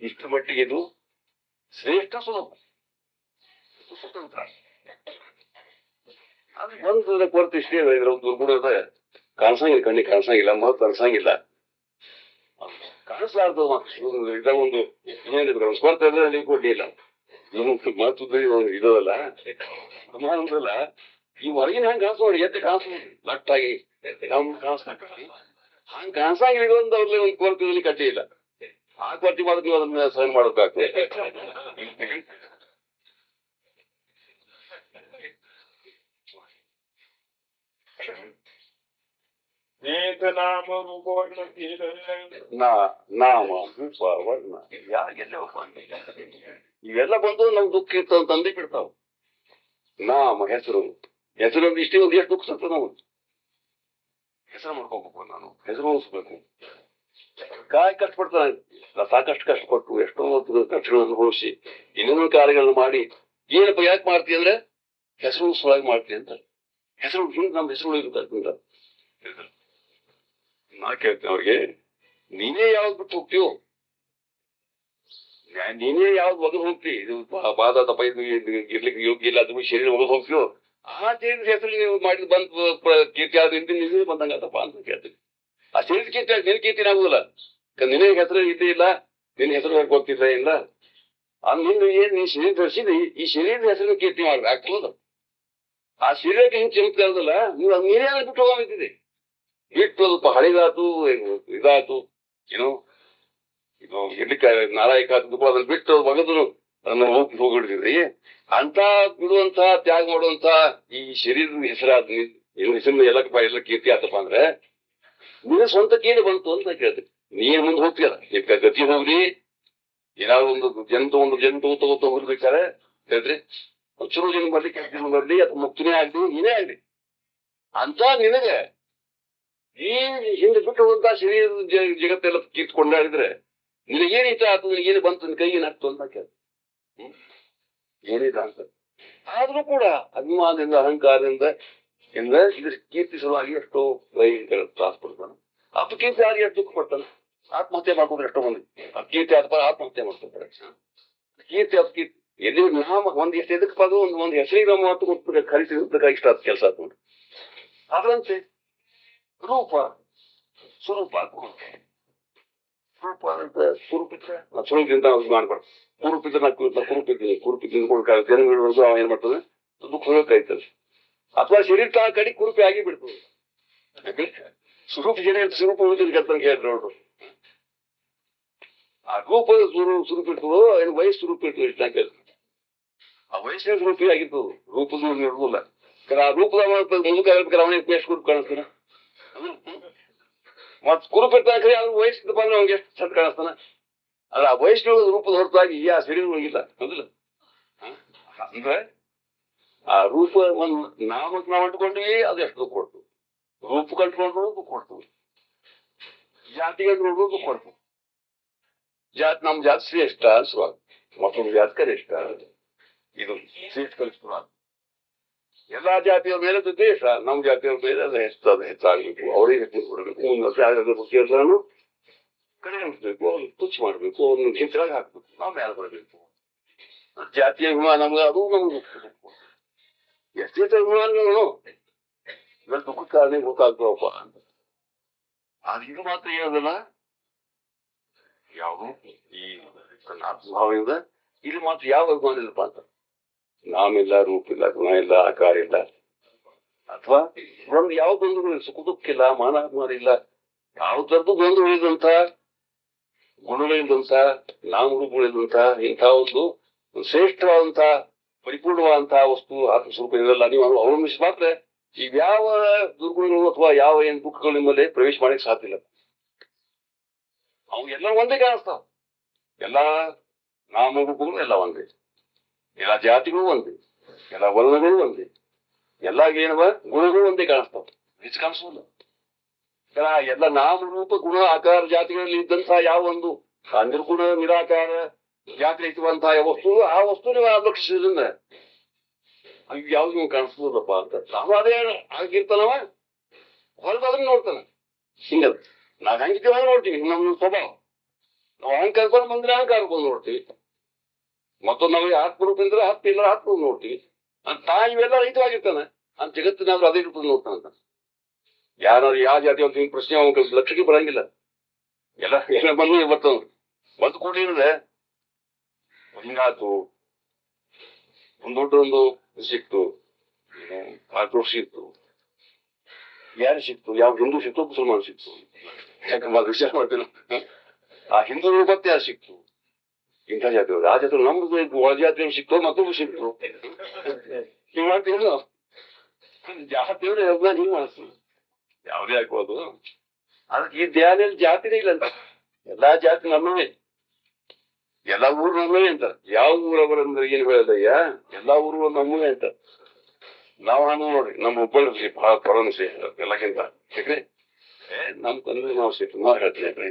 ಇಷ್ಟು ಮಟ್ಟಿಗೆ ಇದು ಶ್ರೇಷ್ಠ ಸುಲಭ ಸ್ವತಂತ್ರ. ಒಂದು ಕೊರತೆ ಇಷ್ಟೇ, ಇದ್ರ ಒಂದು ದುರ್ಗುಣ ಕಾಣಿಸಂಗಿಲ್ಲ, ಕಣ್ಣಿಗೆ ಕಾಣಿಸಂಗಿಲ್ಲ, ಮಹತ್ವ ಅನ್ಸಂಗಿಲ್ಲ. ಕಾಣಿಸ್ಲಾರ್ದು ಇದಾಗ ಒಂದು ಏನಿದ್ರು ಸ್ಪರ್ಧೆ ಅಂದ್ರೆ ನೀವು ಕೊಡ್ಲಿಲ್ಲ, ಮಹತ್ವದ ಇದಲ್ಲ ಅನುಮಾನದಲ್ಲ. ಈ ಹೊರಗಿನ ಹಂಗೆ ಕಾಣಿಸ್ನೋಡಿ, ಎತ್ತೆ ಕಾಣಿಸ್ಬೋದು ಲಟ್ಟಾಗಿ ಕಾಣಿಸ್ತಾಕ ಹಂಗ ಕಾಣಿಸಂಗಿಲ್ಲ. ಒಂದು ಅವ್ರಲ್ಲಿ ಒಂದು ಕೊರತೆಯಲ್ಲಿ ಕಡ್ಡಿ ಇಲ್ಲ, ಆ ಕೊರತೆ ಮಾಡೋದು ನೀವು ಅದನ್ನ ಸಹನ ಮಾಡೋದಾಗ್ತದೆ. ನಾಮ ರೂಪವರ್ಣ ನಾಮ ರೂಪ ವರ್ಣ ಯಾರಿಗೆಲ್ಲ ಇವೆಲ್ಲ ಬಂದು ನಮ್ ದುಃಖ ಇರ್ತಾವ ತಂದೆ ಬಿಡ್ತಾವ. ನಾಮ ಹೆಸರು ಇಷ್ಟೇ ಒಂದು ಎಷ್ಟು ದುಃಖ ಸತ್ತ ನಾವು ಹೆಸರು ಮಾಡ್ಕೋಬೇಕು, ನಾನು ಹೆಸರು ಉಳಿಸ್ಬೇಕು. ಕಾಯಿ ಕಷ್ಟಪಡ್ತಾನೆ, ಸಾಕಷ್ಟು ಕಷ್ಟಪಟ್ಟು ಎಷ್ಟೋ ಕಷ್ಟಗಳನ್ನು ಅನುಭವಿಸಿ ಇನ್ನೇನೋ ಕಾರ್ಯಗಳನ್ನು ಮಾಡಿ ಏನಪ್ಪ ಯಾಕೆ ಮಾಡ್ತೀವಿ ಅಂದ್ರೆ ಹೆಸರು ಉಳಿಸುವಾಗಿ ಮಾಡ್ತೀವಿ ಅಂತ. ಹೆಸರು ನಮ್ ಹೆಸರು ಉಳಿಬೇಕು. ನಾ ಕೇಳ್ತೇನೆ ಅವ್ರಿಗೆ, ನೀನೇ ಯಾವ್ದು ಬಿಟ್ಟು ಹೋಗ್ತೀವೋ, ನೀನೇ ಯಾವ್ದು ಒಗದು ಹೋಗ್ತಿ, ಇದು ಬಾಧ ತಪ್ಪ ಇದು ಇರ್ಲಿಕ್ಕೆ ಯೋಗ್ಯ ಇಲ್ಲ, ಅದು ಶರೀರ ಒಗದು ಹೋಗ್ತೀವೋ, ಆ ಶರೀರದ ಹೆಸರು ನೀವು ಮಾಡಿದ್ ಬಂದ್ ಕೀರ್ತಿ ಆದ್ರಿಂದ ನೀವೇ ಬಂದಂಗತ್ತಪ್ಪ ಅಂತ ಕೇಳ್ತೀವಿ. ಆ ಶರೀರದ ಕೀರ್ತಿ ನಿನ್ ಕೀರ್ತಿನ ಆಗುದಿಲ್ಲ, ನಿನಗೆ ಹೆಸರು ಇದ್ದೇ ಇಲ್ಲ, ನಿನ್ನ ಹೆಸರು ಗೊತ್ತಿಲ್ಲ ಇಲ್ಲ. ನಿನ್ನ ಏನ್ ನೀ ಶರೀರ ಧರಿಸಿದ ಈ ಶರೀರದ ಹೆಸರು ಕೀರ್ತಿ ಮಾಡ್ಬೇಕು ಆಗ್ತದ. ಆ ಶರೀರಕ್ಕೆ ಹಿಂಗೆ ಚಮತ್ಕಾರದಲ್ಲ, ನೀವು ನೀನೇ ಬಿಟ್ಟು ಹೋಗಿದ್ದಿದೆ. ಬಿಟ್ಟು ಸ್ವಲ್ಪ ಹಳಿದಾತು ಇದಾತು ಏನೋ ಇದು ಇರ್ಲಿಕ್ಕೆ ನಾರಾಯಕ ಅದನ್ನ ಬಿಟ್ಟು ಮಗದನು ಅದನ್ನ ಹೋಗಿಡ್ತಿದ್ರಿ. ಅಂತ ಬಿಡುವಂತ ತ್ಯಾಗ ಮಾಡುವಂತ ಈ ಶರೀರದ ಹೆಸರಾದ ಹೆಸರಿನ ಎಲ್ಲ ಕೀರ್ತಿ ಆತಪ್ಪ ಅಂದ್ರೆ ನಿನ್ನ ಸ್ವಂತ ಕೇಳಿ ಬಂತು ಅಂತ ಕೇಳ್ತೀವಿ. ನೀನ್ ಮುಂದೆ ಹೋಗ್ತೀಯಲ್ಲ, ಗತಿ ಹೋಗ್ಲಿ, ಏನಾದ್ರು ಒಂದು ಜಂತು ತಗೋತ ಹೋಗ್ಬೇಕಾರೆ ಹೇಳ್ರಿ, ಚಲೋ ಜನ ಬರ್ಲಿ, ಕೆಟ್ಟ ಜನ ಬರ್ಲಿ, ಅಥವಾ ಮುಕ್ತಿನೇ ಆಗ್ಲಿ, ನೀನೇ ಆಗ್ಲಿ ಅಂತ ನಿನಗೆ ಈ ಹಿಂದೆ ಬಿಟ್ಟು ಹೋದಂತ ಶರೀರದ ಜಗತ್ತೆಲ್ಲ ಕಿತ್ಕೊಂಡಾಡಿದ್ರೆ ನಿನಗೇನು ಇಷ್ಟ ಆಗ್ತದೆ, ನಿನಗೇನು ಬಂತು, ನಿನ್ ಕೈ ಏನಾಗ್ತು ಅಂತ ಕೇಳ್ತ ಏನಿಲ್ಲ ಅಂತ. ಆದ್ರೂ ಕೂಡ ಅಭಿಮಾನದಿಂದ ಅಹಂಕಾರದಿಂದ ಇದ್ರ ಕೀರ್ತಿ ಸಲುವಾಗಿ ಎಷ್ಟೋ ತ್ರಾಸ ಪಡ್ತಾನೆ. ಅಪಕೀರ್ತಿ ಆಗಿ ಎಷ್ಟು ದುಃಖ ಪಡ್ತಾನೆ, ಆತ್ಮಹತ್ಯೆ ಮಾಡ್ಕೊಂಡ್ರೆ ಎಷ್ಟೋ ಮಂದಿ ಅಪಕೀರ್ತಿ ಆದ ಆತ್ಮಹತ್ಯೆ ಮಾಡ್ಕೊತಾರೆ. ಕೀರ್ತಿ ಅಪಕೀರ್ತಿ ಎಲ್ಲಿ ನಾಮ ಒಂದ್ ಎಷ್ಟು ಎದಕ್ ಪದ ಒಂದು ಹೆಸರಿಗೆ ನಮ್ಮ ಮಾತು ಕೊಟ್ಟು ಕಲಿಸಿದ ಇಷ್ಟ ಆದ ಕೆಲಸ ಆತ. ಅದರಂತೆ ರೂಪ ಸ್ವರೂಪ ರೂಪ ಅಂತ ಕುರುಪಿದ್ರೆ ಸ್ವರೂಪದಿಂದ ಮಾಡ್ಬಾರ್ದು. ಕುರುಪಿದ್ರೆ ಕುರುಪಿದ್ದೀನಿ ಜನಗಳು ಅವ ಏನ್ ಮಾಡ್ತದೆ ದುಃಖ ಕಾಯ್ತದೆ, ಅಥವಾ ಶರೀರ ತಾ ಕಡೆ ಕುರುಪಿ ಆಗಿ ಬಿಡ್ತದೆ. ಸ್ವರೂಪ ಶರೀರ ಸ್ವರೂಪ ಉಳಿದ ಹೇಳ್ತಾರೆ ನೋಡ್ರು. ಆ ರೂಪದ ಸ್ವರೂಪ ಇರ್ತದೋ ಏನು ವಯಸ್ಸು ಸ್ವರೂಪ ಇರ್ತದೆ ಇಷ್ಟ ಆ ವಯಸ್ಸಿನ ಸ್ವರೂಪ ಆಗಿತ್ತು ರೂಪದ ಇರುವುದಿಲ್ಲ ಆ ರೂಪದ ಮುಂದಕ್ಕೆ ಅವನಿಗೆ ಎಷ್ಟು ಕುರುಪ್ ಕಾಣಿಸ್ತಾನ ಮತ್ ಕುರುಪ್ ಇರ್ತಾನೆ ಅದು ವಯಸ್ಸಿದ ಬಂದ್ರೆ ಅವ್ನಿಗೆ ಎಷ್ಟು ಚಂದ ಕಾಣಿಸ್ತಾನ ಅಲ್ಲ ಆ ವಯಸ್ಸಿನ ರೂಪದ ಹೊರತಾಗಿ ಆ ಶರೀರ ಹೋಗಿಲ್ಲ ಹೌದಿಲ್ಲ ಅಂದ್ರೆ ಆ ರೂಪ ಒಂದು ನಾಮಕ್ಕೆ ನಾವು ಅಂಟ್ಕೊಂಡ್ವಿ ಅದು ಎಷ್ಟು ದುಃಖ ಕೊಡ್ತು ರೂಪ ಕಂಟ್ಕೊಂಡ್ರು ದುಃಖ ಕೊಡ್ತು ಜಾತಿ ಕಂಟ್ಕೊಂಡ್ರು ದುಃಖ ಕೊಡ್ತು ಜಾತಿ ನಮ್ ಜಾತಿ ಶ್ರೇಷ್ಠ ಅನ್ಸುವಾಗ ಮತ್ತೊಂದು ಜಾತಿ ಕನಿಷ್ಠ ಇದು ಶ್ರೇಷ್ಠ ಕಲಿಸುವ ಎಲ್ಲಾ ಜಾತಿಯವ್ರ ಮೇಲೆ ದ್ವೇಷ ನಮ್ ಜಾತಿಯವ್ರ ಮೇಲೆ ಅದು ಹೆಚ್ಚಾಗ್ಬೇಕು ಅವರಿಗೆ ಕೊಡ್ಬೇಕು ಮುಂದೆ ಕಡೆ ಅನ್ಸ್ಬೇಕು ಅವ್ರಿಗೆ ತುಚ್ಚ ಮಾಡ್ಬೇಕು ಅವ್ರನ್ನ ಹಿಂತಿರಾಗಿ ಹಾಕ್ಬೇಕು ನಾವ್ ಮೇಲೆ ಬರಬೇಕು ಜಾತಿಯ ಅಭಿಮಾನ ನಮ್ಗೆ ಅದು ನಮ್ಗೆ ಎಷ್ಟೇ ಅಭಿಮಾನಗಳು ಇವೆಲ್ಲ ದುಃಖ ಕಾರಣ ಗೊತ್ತಾಗ್ತವಪ್ಪ ಅಂತ ಅದು ಇದು ಮಾತ್ರ ಹೇಳೋದಲ್ಲ ಯಾವುದು ಈ ತನ್ನ ಆತ್ಮಭಾವದಿಂದ ಇಲ್ಲಿ ಮಾತ್ರ ಯಾವ ಅಭಿಮಾನ ಇಲ್ಲಪ್ಪ ಅಂತ ನಾಮಿಲ್ಲ ರೂಪ ಇಲ್ಲ ಗುಣ ಇಲ್ಲ ಆಕಾರ ಇಲ್ಲ ಅಥವಾ ಒಂದು ಯಾವ ದ್ವಂದ್ವಗಳು ಸುಖ ದುಃಖ ಇಲ್ಲ ಮಾನಾಭಿಮಾನ ಇಲ್ಲ ಯಾವ ತರದ್ದು ದ್ವಂದ್ವಗಳಿದಂತ ಗುಣಗಳಿದಂತ ನಾಮರೂಪಗಳಿದಂತ ಇಂಥ ಒಂದು ಶ್ರೇಷ್ಠವಾದಂತ ಪರಿಪೂರ್ಣವಾದಂತಹ ವಸ್ತು ಆತ್ಮಸ್ವರೂಪ ಇದೆಲ್ಲ ನೀವು ಅವಲಂಬಿಸಿ ಮಾತ್ರ ಇವ್ಯಾವ ದುರ್ಗುಣಗಳು ಅಥವಾ ಯಾವ ಏನ್ ದುಃಖಗಳು ನಿಮ್ಮಲ್ಲಿ ಪ್ರವೇಶ ಮಾಡಕ್ ಸಾಧ್ಯ ಇಲ್ಲ ಅವು ಎಲ್ಲ ಒಂದೇ ಕಾಣಿಸ್ತಾವ ಎಲ್ಲಾ ನಾಮರೂಪಗಳು ಎಲ್ಲ ಒಂದೇ ಎಲ್ಲ ಜಾತಿಗಳು ಒಂದೇ ಎಲ್ಲ ವರ್ಣಗಳು ಒಂದೇ ಎಲ್ಲ ಏನವ ಗುಣಗಳು ಒಂದೇ ಕಾಣಿಸ್ತಾವ ಹೆಚ್ಚು ಕಾಣಿಸೋಲ್ಲ ಎಲ್ಲ ನಾಮರೂಪ ಗುಣ ಆಕಾರ ಜಾತಿಗಳಲ್ಲಿ ಇದ್ದಂತಹ ಯಾವ ಒಂದು ನಿರ್ಗುಣ ನಿರಾಕಾರ ಜಾತಿ ಇರುವಂತಹ ವಸ್ತು ಆ ವಸ್ತು ನೀವು ಆಲೋಚಿಸಿದ್ರಿಂದ ಯಾವ್ದು ನೀವು ಕಾಣಿಸ್ಬೋದಪ್ಪ ಅಂತ ನಾವು ಅದೇ ಆಗಿರ್ತಾನವ ಹೊರಗಾದ್ರೆ ನೋಡ್ತಾನ ಹಿಂಗದ ನಾವ್ ಹೆಂಗಿದ್ದೀವ ನೋಡ್ತೀವಿ ನಮ್ಮ ಸ್ವಭಾವ ನಾವು ಹಂಗ್ ಕರ್ಕೊಂಡು ಬಂದ್ರೆ ಹಂಗ್ ಕರ್ಕೊಂಡು ನೋಡ್ತೀವಿ ಮತ್ತೊಂದು ನಮಗೆ ಆತ್ಮರೂಪ ಅಂದ್ರೆ ಆತ್ಮ ಇಲ್ಲ ಆತ್ಮ ನೋಡ್ತೀವಿ ಅಂತ ಇವೆಲ್ಲ ರಹಿತವಾಗಿರ್ತಾನೆ ಅಂತ ಜಗತ್ತಿನಾದ್ರೂ ಅದೇ ರೂಪದ ನೋಡ್ತಾನಂತ ಯಾರಾದ್ರು ಯಾವ ಜಾತಿ ಅಂತ ಪ್ರಶ್ನೆ ಅವನ ಲಕ್ಷಕ್ಕೆ ಬರಂಗಿಲ್ಲ ಎಲ್ಲ ಎಲ್ಲ ಬಂದು ಬರ್ತಾವ ಬಂದು ಕೂಡಿದ್ರೆ ಹಿಂಗಾತು ಒಂದು ದೊಡ್ಡ ಒಂದು ಸಿಕ್ತು ಆಕ್ರೋಶ ಸಿಕ್ತು ಯಾರು ಸಿಕ್ತು ಯಾವ ಹಿಂದೂ ಸಿಕ್ತು ಮುಸಲ್ಮಾನ್ ಸಿಕ್ತು ಯಾಕಂದ್ರೆ ವಿಚಾರ ಮಾಡ್ತೇನೆ ಆ ಹಿಂದೂ ಮತ್ತೆ ಯಾರು ಸಿಕ್ತು ಇಂಥ ಜಾತಿ ಆ ಜಾತಿ ನಮ್ದು ಒಳ ಜಾತಿ ಸಿಕ್ತು ಮತ್ತೊಬ್ಬರು ಸಿಕ್ತು ಹಿಂಗ್ ಮಾಡ್ತೀವಿ ಜಾತಿಯವ್ರು ಎಲ್ಲ ಹಿಂಗ್ ಮಾಡಿಸ್ತೀವಿ ಯಾವುದೇ ಆಗ್ಬೋದು ಅದಕ್ಕೆ ಈ ಧ್ಯಾನಲ್ಲಿ ಜಾತಿನೇ ಇಲ್ಲ ಅಂತ ಎಲ್ಲಾ ಜಾತಿ ನಮ್ಮವೇ ಎಲ್ಲಾ ಊರು ನಮ್ಮವೇ ಅಂತ ಯಾವ ಊರವರಂದ್ರೆ ಏನ್ ಹೇಳದಯ್ಯ ಎಲ್ಲಾ ಊರು ನಮ್ಮವೇ ಅಂತ ನಾವ್ ಹಂಗ ನೋಡ್ರಿ ನಮ್ಮ ಹುಬ್ಬಳ್ಳಿ ಬಹಳ ಪರಮ ಶ್ರೇಷ್ಠ ಎಲ್ಲಕ್ಕಿಂತ ಯಾಕ್ರೆ ನಮ್ ತಂದ್ರೆ ನಾವು ಶ್ರೇಷ್ಠ ನಾವ್ ಹೇಳ್ತೀನಿ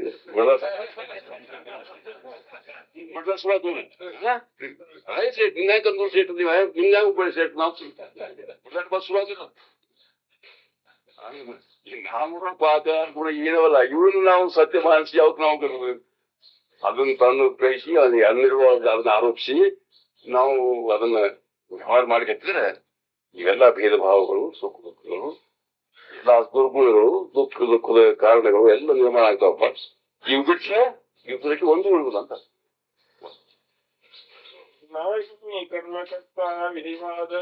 ನಿಂಗಾಕಂದ್ರು ಶ್ರೇಷ್ಠ ನೀವ್ ನಿಂಗ ಹುಬ್ಬಳ್ಳಿ ಶ್ರೇಷ್ಠ ನಾವು ಬಸ್ ಸುರಾದಿಲ್ಲ ನಾಮೂರ ಪಾದ ಕೂಡ ಏನವಲ್ಲ ಇವ್ರನ್ನ ನಾವು ಸತ್ಯ ಮಾನಿಸಿ ಯಾವತ್ತು ನಾವು ಕರ್ಬೇಕು ಅದನ್ನ ತಂದು ಗ್ರಹಿಸಿ ಅದನ್ನ ಅನ್ನಿರುವ ಅದನ್ನ ಆರೋಪಿಸಿ ನಾವು ಅದನ್ನ ವ್ಯವಹಾರ ಮಾಡಿ ಹತ್ತಿದ್ರೆ ಇವೆಲ್ಲ ಭೇದ ಭಾವಗಳು ಸುಖ ದುಃಖಗಳು ಎಲ್ಲ ದುರ್ಗುಣಗಳು ದುಃಖದ ಕಾರಣಗಳು ಎಲ್ಲ ನಿರ್ಮಾಣ ಆಗ್ತಾವಪ್ಪ ಇವ್ ಬಿಟ್ರೆ ಇವ್ರಕ್ಕೆ ಒಂದು ಉಳಿದುಲ್ಲ ಅಂತ ನಾಯಿ ಕರ್ಮಕರ್ತ ವಿಧಿವಾದ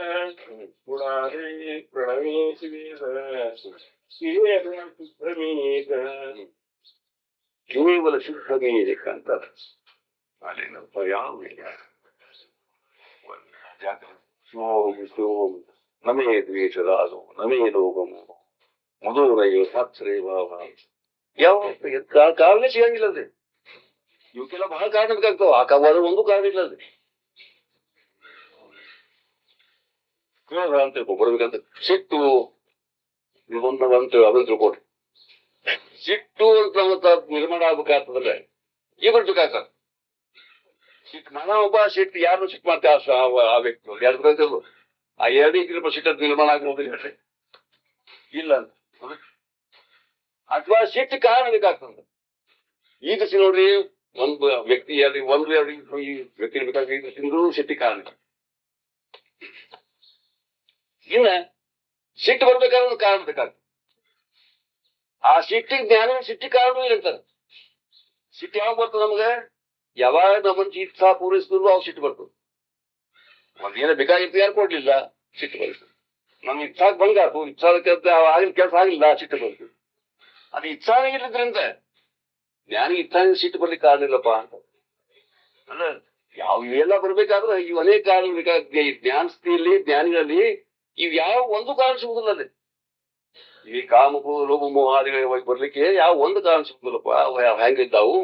ಗುಣಾರೇ ಪ್ರಣವೇಶಿ ಕೇವಲ ಶುದ್ಧಮೇಕ ಅಂತ ಅಲ್ಲಿನಪ್ಪ ಯಾವ ಸೋಮ್ ನಮೇ ದ್ವೇಷರಾಜು ನಮೇ ಲೋಕಮು ಮಧುರೈವ ಸಾತ್ಸರೇ ಭಾವ ಯಾವ ಕಾರಣ ಸಿಗಂಗಿಲ್ಲ ಅದೇ ಇವಕ್ಕೆಲ್ಲ ಬಹಳ ಕಾರಣ ಬೇಕಾಗ್ತಾವ ಆ ಕಾವಾದ ಒಂದು ಕಾರಣ ಇಲ್ಲ ಅದೇ ಅಂತ ತಿಳ್ಕೊಬರ್ಬೇಕಂತ ಸಿಟ್ಟು ಇದೊಂದು ಅದನ್ನ ತಿಳ್ಕೊಡ್ರಿ ಸಿಟ್ಟು ಅಂತ ಮತ್ತ ನಿರ್ಮಾಣ ಆಗ್ಬೇಕಾಗ್ತದಲ್ಲ ಇವ್ರು ಬೇಕಾಗ್ತದ ಸಿಟ್ಟು ನಾನಾ ಒಬ್ಬ ಸಿಟ್ಟು ಯಾರು ಸಿಟ್ಟು ಮಾಡ್ತೇವೆ ಆ ವ್ಯಕ್ತಿ ಯಾರು ಬೇಕಾಗ್ತದ ಆ ಎರಡು ಸಿಟ್ಟು ನಿರ್ಮಾಣ ಆಗ್ಬೋದು ಹೇಳ್ರಿ ಇಲ್ಲ ಅಂತ ಅಥವಾ ಸಿಟ್ಟು ಕಾರಣ ಬೇಕಾಗ್ತದ ಈ ದೃಷ್ಟಿ ನೋಡ್ರಿ ಒಂದು ವ್ಯಕ್ತಿ ಒಂದು ಎರಡು ಈ ವ್ಯಕ್ತಿ ಬೇಕಾಗಿ ತಿಂದ್ರು ಸಿಟ್ಟಿ ಕಾರಣ ಇನ್ನ ಸಿಟ್ಟು ಬರ್ಬೇಕಾದ್ರೆ ಒಂದು ಕಾರಣ ಬೇಕಾಗ್ತದೆ ಆ ಸಿಟ್ಟಿಗೆ ಜ್ಞಾನ ಸಿಟ್ಟಿ ಕಾರಣ ಇರ್ತಾರೆ ಸಿಟ್ಟು ಯಾವಾಗ ಬರ್ತದೆ ನಮ್ಗೆ ಯಾವಾಗ ನಮ್ಮನ್ನ ಇಚ್ಛಾ ಪೂರೈಸಿದ್ರು ಅವಾಗ ಸಿಟ್ಟು ಬರ್ತದೆ ಒಂದೇನ ಬೇಕಾಗಿತ್ತು ಯಾರು ಕೊಡ್ಲಿಲ್ಲ ಸಿಟ್ಟು ಬರ್ತದೆ ನಮ್ ಇಚ್ಛಾಕ್ ಬಂಗಾಕು ಇಚ್ಛಾದ ಕೆಲಸ ಆಗಿನ ಕೆಲಸ ಆಗಿಲ್ಲ ಸಿಟ್ಟು ಬರ್ತದೆ ಅದು ಇಚ್ಛಾನೇ ಇಲ್ಲದ್ರಿಂದ ಜ್ಞಾನಿಗೆ ಇಚ್ಛಾ ಸಿಟ್ಟು ಬರ್ಲಿಕ್ಕೆ ಕಾರಣ ಇಲ್ಲಪ್ಪ ಅಂತ ಅಲ್ಲ ಯಾವ ಇವೆಲ್ಲ ಬರ್ಬೇಕಾದ್ರೆ ಇವು ಅನೇಕ ಕಾರಣ ಬೇಕಾಗ್ತದೆ. ಈ ಜ್ಞಾನ ಸ್ಥಿತಿಯಲ್ಲಿ ಜ್ಞಾನಿಗಳಲ್ಲಿ ಇವ್ ಯಾವ ಒಂದು ಕಾರಣ ಸಿಗುದಿಲ್ಲ ಅದೇ. ಈ ಕಾಮಕು ಲೋಭ ಮೋಹಾದಿಗಳ ಬರ್ಲಿಕ್ಕೆ ಯಾವ ಒಂದು ಕಾರಣ ಸಿಗುದಿಲ್ಲಪ್ಪ. ಅವು ಹೆಂಗಿದ್ದಾವು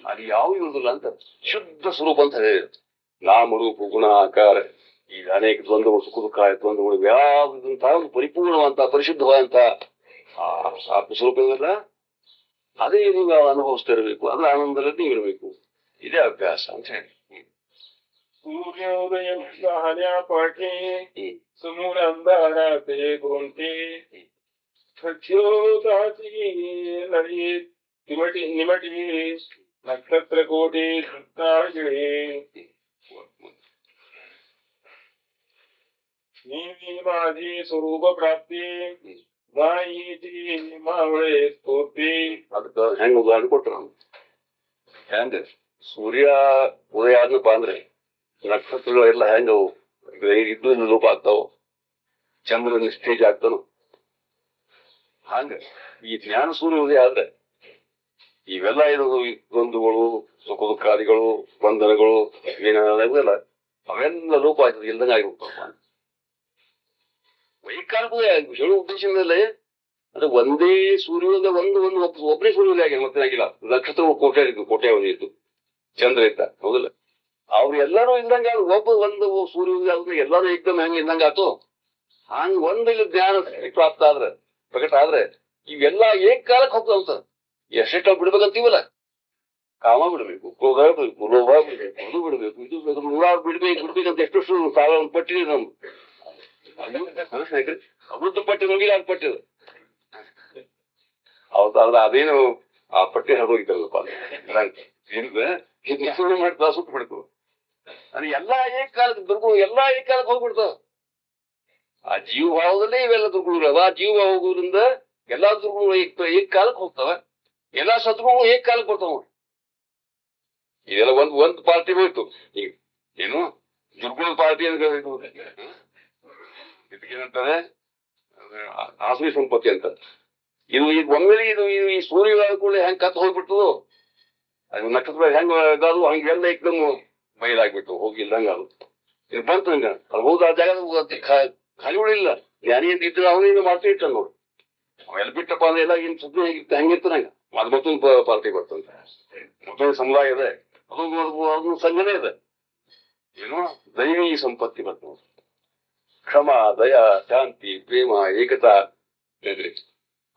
ಅದು ಯಾವ ಇರುದಿಲ್ಲ ಅಂತ ಶುದ್ಧ ಸ್ವರೂಪ ಅಂತ ಹೇಳಿರುತ್ತೆ. ನಾಮರೂಪ ಗುಣ ಆಕಾರ ಈಗ ಅನೇಕ ದ್ವಂದ್ವಗಳು ಸುಖ ದುಃಖ ದ್ವಂದ್ವಗಳು ಯಾವ್ದಂತಹ ಒಂದು ಪರಿಪೂರ್ಣವಂತ ಪರಿಶುದ್ಧವಾದಂತ ಆತ್ಮ ಸ್ವರೂಪ ಇದೆಲ್ಲ ಅದೇ ನೀವು ಅನುಭವಿಸ್ತಾ ಇರಬೇಕು. ಅದ್ರ ಆನಂದದಲ್ಲಿ ನೀವು ಇರಬೇಕು. ಇದೇ ಅಭ್ಯಾಸ ಅಂತ ಹೇಳಿ. सूर्योदय सहन्या पाठी सुमुरंदाराते गोंटी सख्योदासी लड़ी तिमटी निमटी नक्षत्र कोटि सुतागिळे नीवी माझी स्वरूप प्राप्ती माईची मावळे स्तोती. ಅದಕ್ಕೆ ಹೆಂಗ್ ಉದಾಹರಣೆ ಕೊಟ್ರು ನಾವು. ಹೆಂಗ ಸೂರ್ಯ ಉದಯ ಆದ್ನಪ್ಪ ಅಂದ್ರೆ ನಕ್ಷತ್ರಗಳೆಲ್ಲ ಹೆಂಗವು ಇದ್ದು ಲೋಪ ಆಗ್ತಾವ. ಚಂದ್ರ ನಿಸ್ತೇಜ ಆಗ್ತಾನು. ಹಂಗ ಈ ಜ್ಞಾನ ಸೂರ್ಯ ಉದಯ ಆದ್ರೆ ಇವೆಲ್ಲ ಇರೋದು ದ್ವಂದ್ವಗಳು ಸುಖ ದುಃಖಾದಿಗಳು ಬಂಧನಗಳು ಏನಾಗಲ್ಲ ಅವೆಲ್ಲ ಲೋಪ ಆಗ್ತದೆ. ಇಲ್ದಂಗ ಆಗಿರ್ತಾವ. ವೈಕಾಲಿಕ ಉದಯ ಹೇಳೋ ಉದ್ದೇಶದಲ್ಲೇ ಅಂದ್ರೆ ಒಂದೇ ಸೂರ್ಯೋದಯ ಒಂದು ಒಬ್ಬನೇ ಸೂರ್ಯೋದಯ ಆಗಿ ಮತ್ತೆ ಆಗಿಲ್ಲ. ನಕ್ಷತ್ರಗಳು ಕೋಟೆ ಇತ್ತು, ಚಂದ್ರ ಇದ್ದ, ಹೌದಲ್ಲ. ಅವ್ರು ಎಲ್ಲರೂ ಇದ್ದಂಗ ಒಬ್ಬ ಒಂದು ಸೂರ್ಯೋದಯ ಆದ್ರೆ ಎಲ್ಲರೂ ಏಕದಮ್ ಹೆಂಗ ಇದ್ದಂಗ ಆತು. ಹಂಗ ಒಂದು ಜ್ಞಾನ ಪ್ರಾಪ್ತ ಆದ್ರೆ ಪ್ರಕಟ ಆದ್ರೆ ಇವೆಲ್ಲ ಏಕಕಾಲಕ್ಕೆ ಹೋಗ್ತಾವಂತ. ಎಷ್ಟೆಷ್ಟ ಬಿಡ್ಬೇಕಂತೀವಲ್ಲ. ಕಾಮ ಬಿಡ್ಬೇಕು, ಕ್ರೋಧ ಬಿಡ್ಬೇಕು, ಲೋಭ ಬಿಡ್ಬೇಕು, ಅದು ಬಿಡ್ಬೇಕು, ಇದು ನೂರಾರು ಬಿಡ್ಬೇಕಂತ ಎಷ್ಟೆಷ್ಟು ಸಾವಿರ ಪಟ್ಟಿದೆ ನಮ್ದು. ಅಮೃತ ಪಟ್ಟಿ ನಮಗೆ ಅದು ಪಟ್ಟಿದೆ. ಹೌದಾದ್ರೆ ಅದೇನು ಆ ಪಟ್ಟಿ ಹರಿದೋಗಿದ್ದಲ್ಲಪ್ಪ ಮಾಡ್ತಾ ಸುಟ್ಟು ಬಿಡ್ತು. ಅದು ಎಲ್ಲಾ ಏಕಕಾಲಕ್ಕೆ ದುರ್ಗು ಎಲ್ಲಾ ಏಕಕಾಲಕ್ಕೆ ಹೋಗ್ಬಿಡ್ತಾವ. ಆ ಜೀವ ಭಾವದಲ್ಲೇ ಇವೆಲ್ಲ ದುರ್ಗುಗಳು. ಆ ಜೀವ ಭಾವ ಹೋಗೋದ್ರಿಂದ ಎಲ್ಲಾ ದುರ್ಗುಗಳು ಏಕಕಾಲಕ್ಕೆ ಹೋಗ್ತಾವ. ಎಲ್ಲಾ ಸದ್ಗುಗಳು ಏಕಕಾಲಕ್ಕೆ ಬರ್ತಾವ. ಇದೆಲ್ಲ ಒಂದ್ ಪಾರ್ಟಿ ಹೋಯ್ತು. ಈಗ ಏನು ದುರ್ಗುಣ ಪಾರ್ಟಿ ಇದಕ್ಕೇನಂತಾರೆ ಆಸವಿ ಸಂಪತ್ತಿ ಅಂತ. ಇದು ಈಗ ಒಮ್ಮೆಲೆ ಇದು ಈ ಸೂರ್ಯ ಕೂಡ ಹೆಂಗ್ ಕತ್ ಹೋಗ್ಬಿಡ್ತದೋ ಅದು ನಕ್ಷತ್ರ ಹೆಂಗ್ ಇದಾದ್ರು ಹಂಗೆಲ್ಲ ಏಕದಮ್ ಬಯಲಾಗ್ಬಿಟ್ಟು ಹೋಗಿ ಇಲ್ದಂಗ ಅದು ಇದು ಬಂತು. ಹಂಗ ಅದು ಹೋದ ಆ ಜಾಗ ಖಾಲಿ ಉಳಿಲ್ಲ. ಜ್ಞಾನಿ ಅಂತ ಇದ್ರೆ ಅವನೇನು ಮಾಡ್ತಾ ಇಟ್ಟ ನೋಡು. ಅವೆಲ್ಲ ಬಿಟ್ಟಪ್ಪ ಅಂದ್ರೆ ಎಲ್ಲ ಏನ್ ಸುದ್ದಿ ಹೇಗಿತ್ತು ಹೆಂಗಿತ್ತು ನಂಗ ಅದು ಮತ್ತೊಂದು ಪಾರ್ಟಿ ಬರ್ತಂತ. ಮತ್ತೊಂದು ಸಮುದಾಯ ಇದೆ, ಅದೊಂದು ಸಂಘನೇ ಇದೆ. ಏನೋ ದೈವೀ ಸಂಪತ್ತಿ ಬರ್ತದೆ. ಕ್ಷಮ, ದಯಾ, ಶಾಂತಿ, ಪ್ರೇಮ, ಏಕತಾ,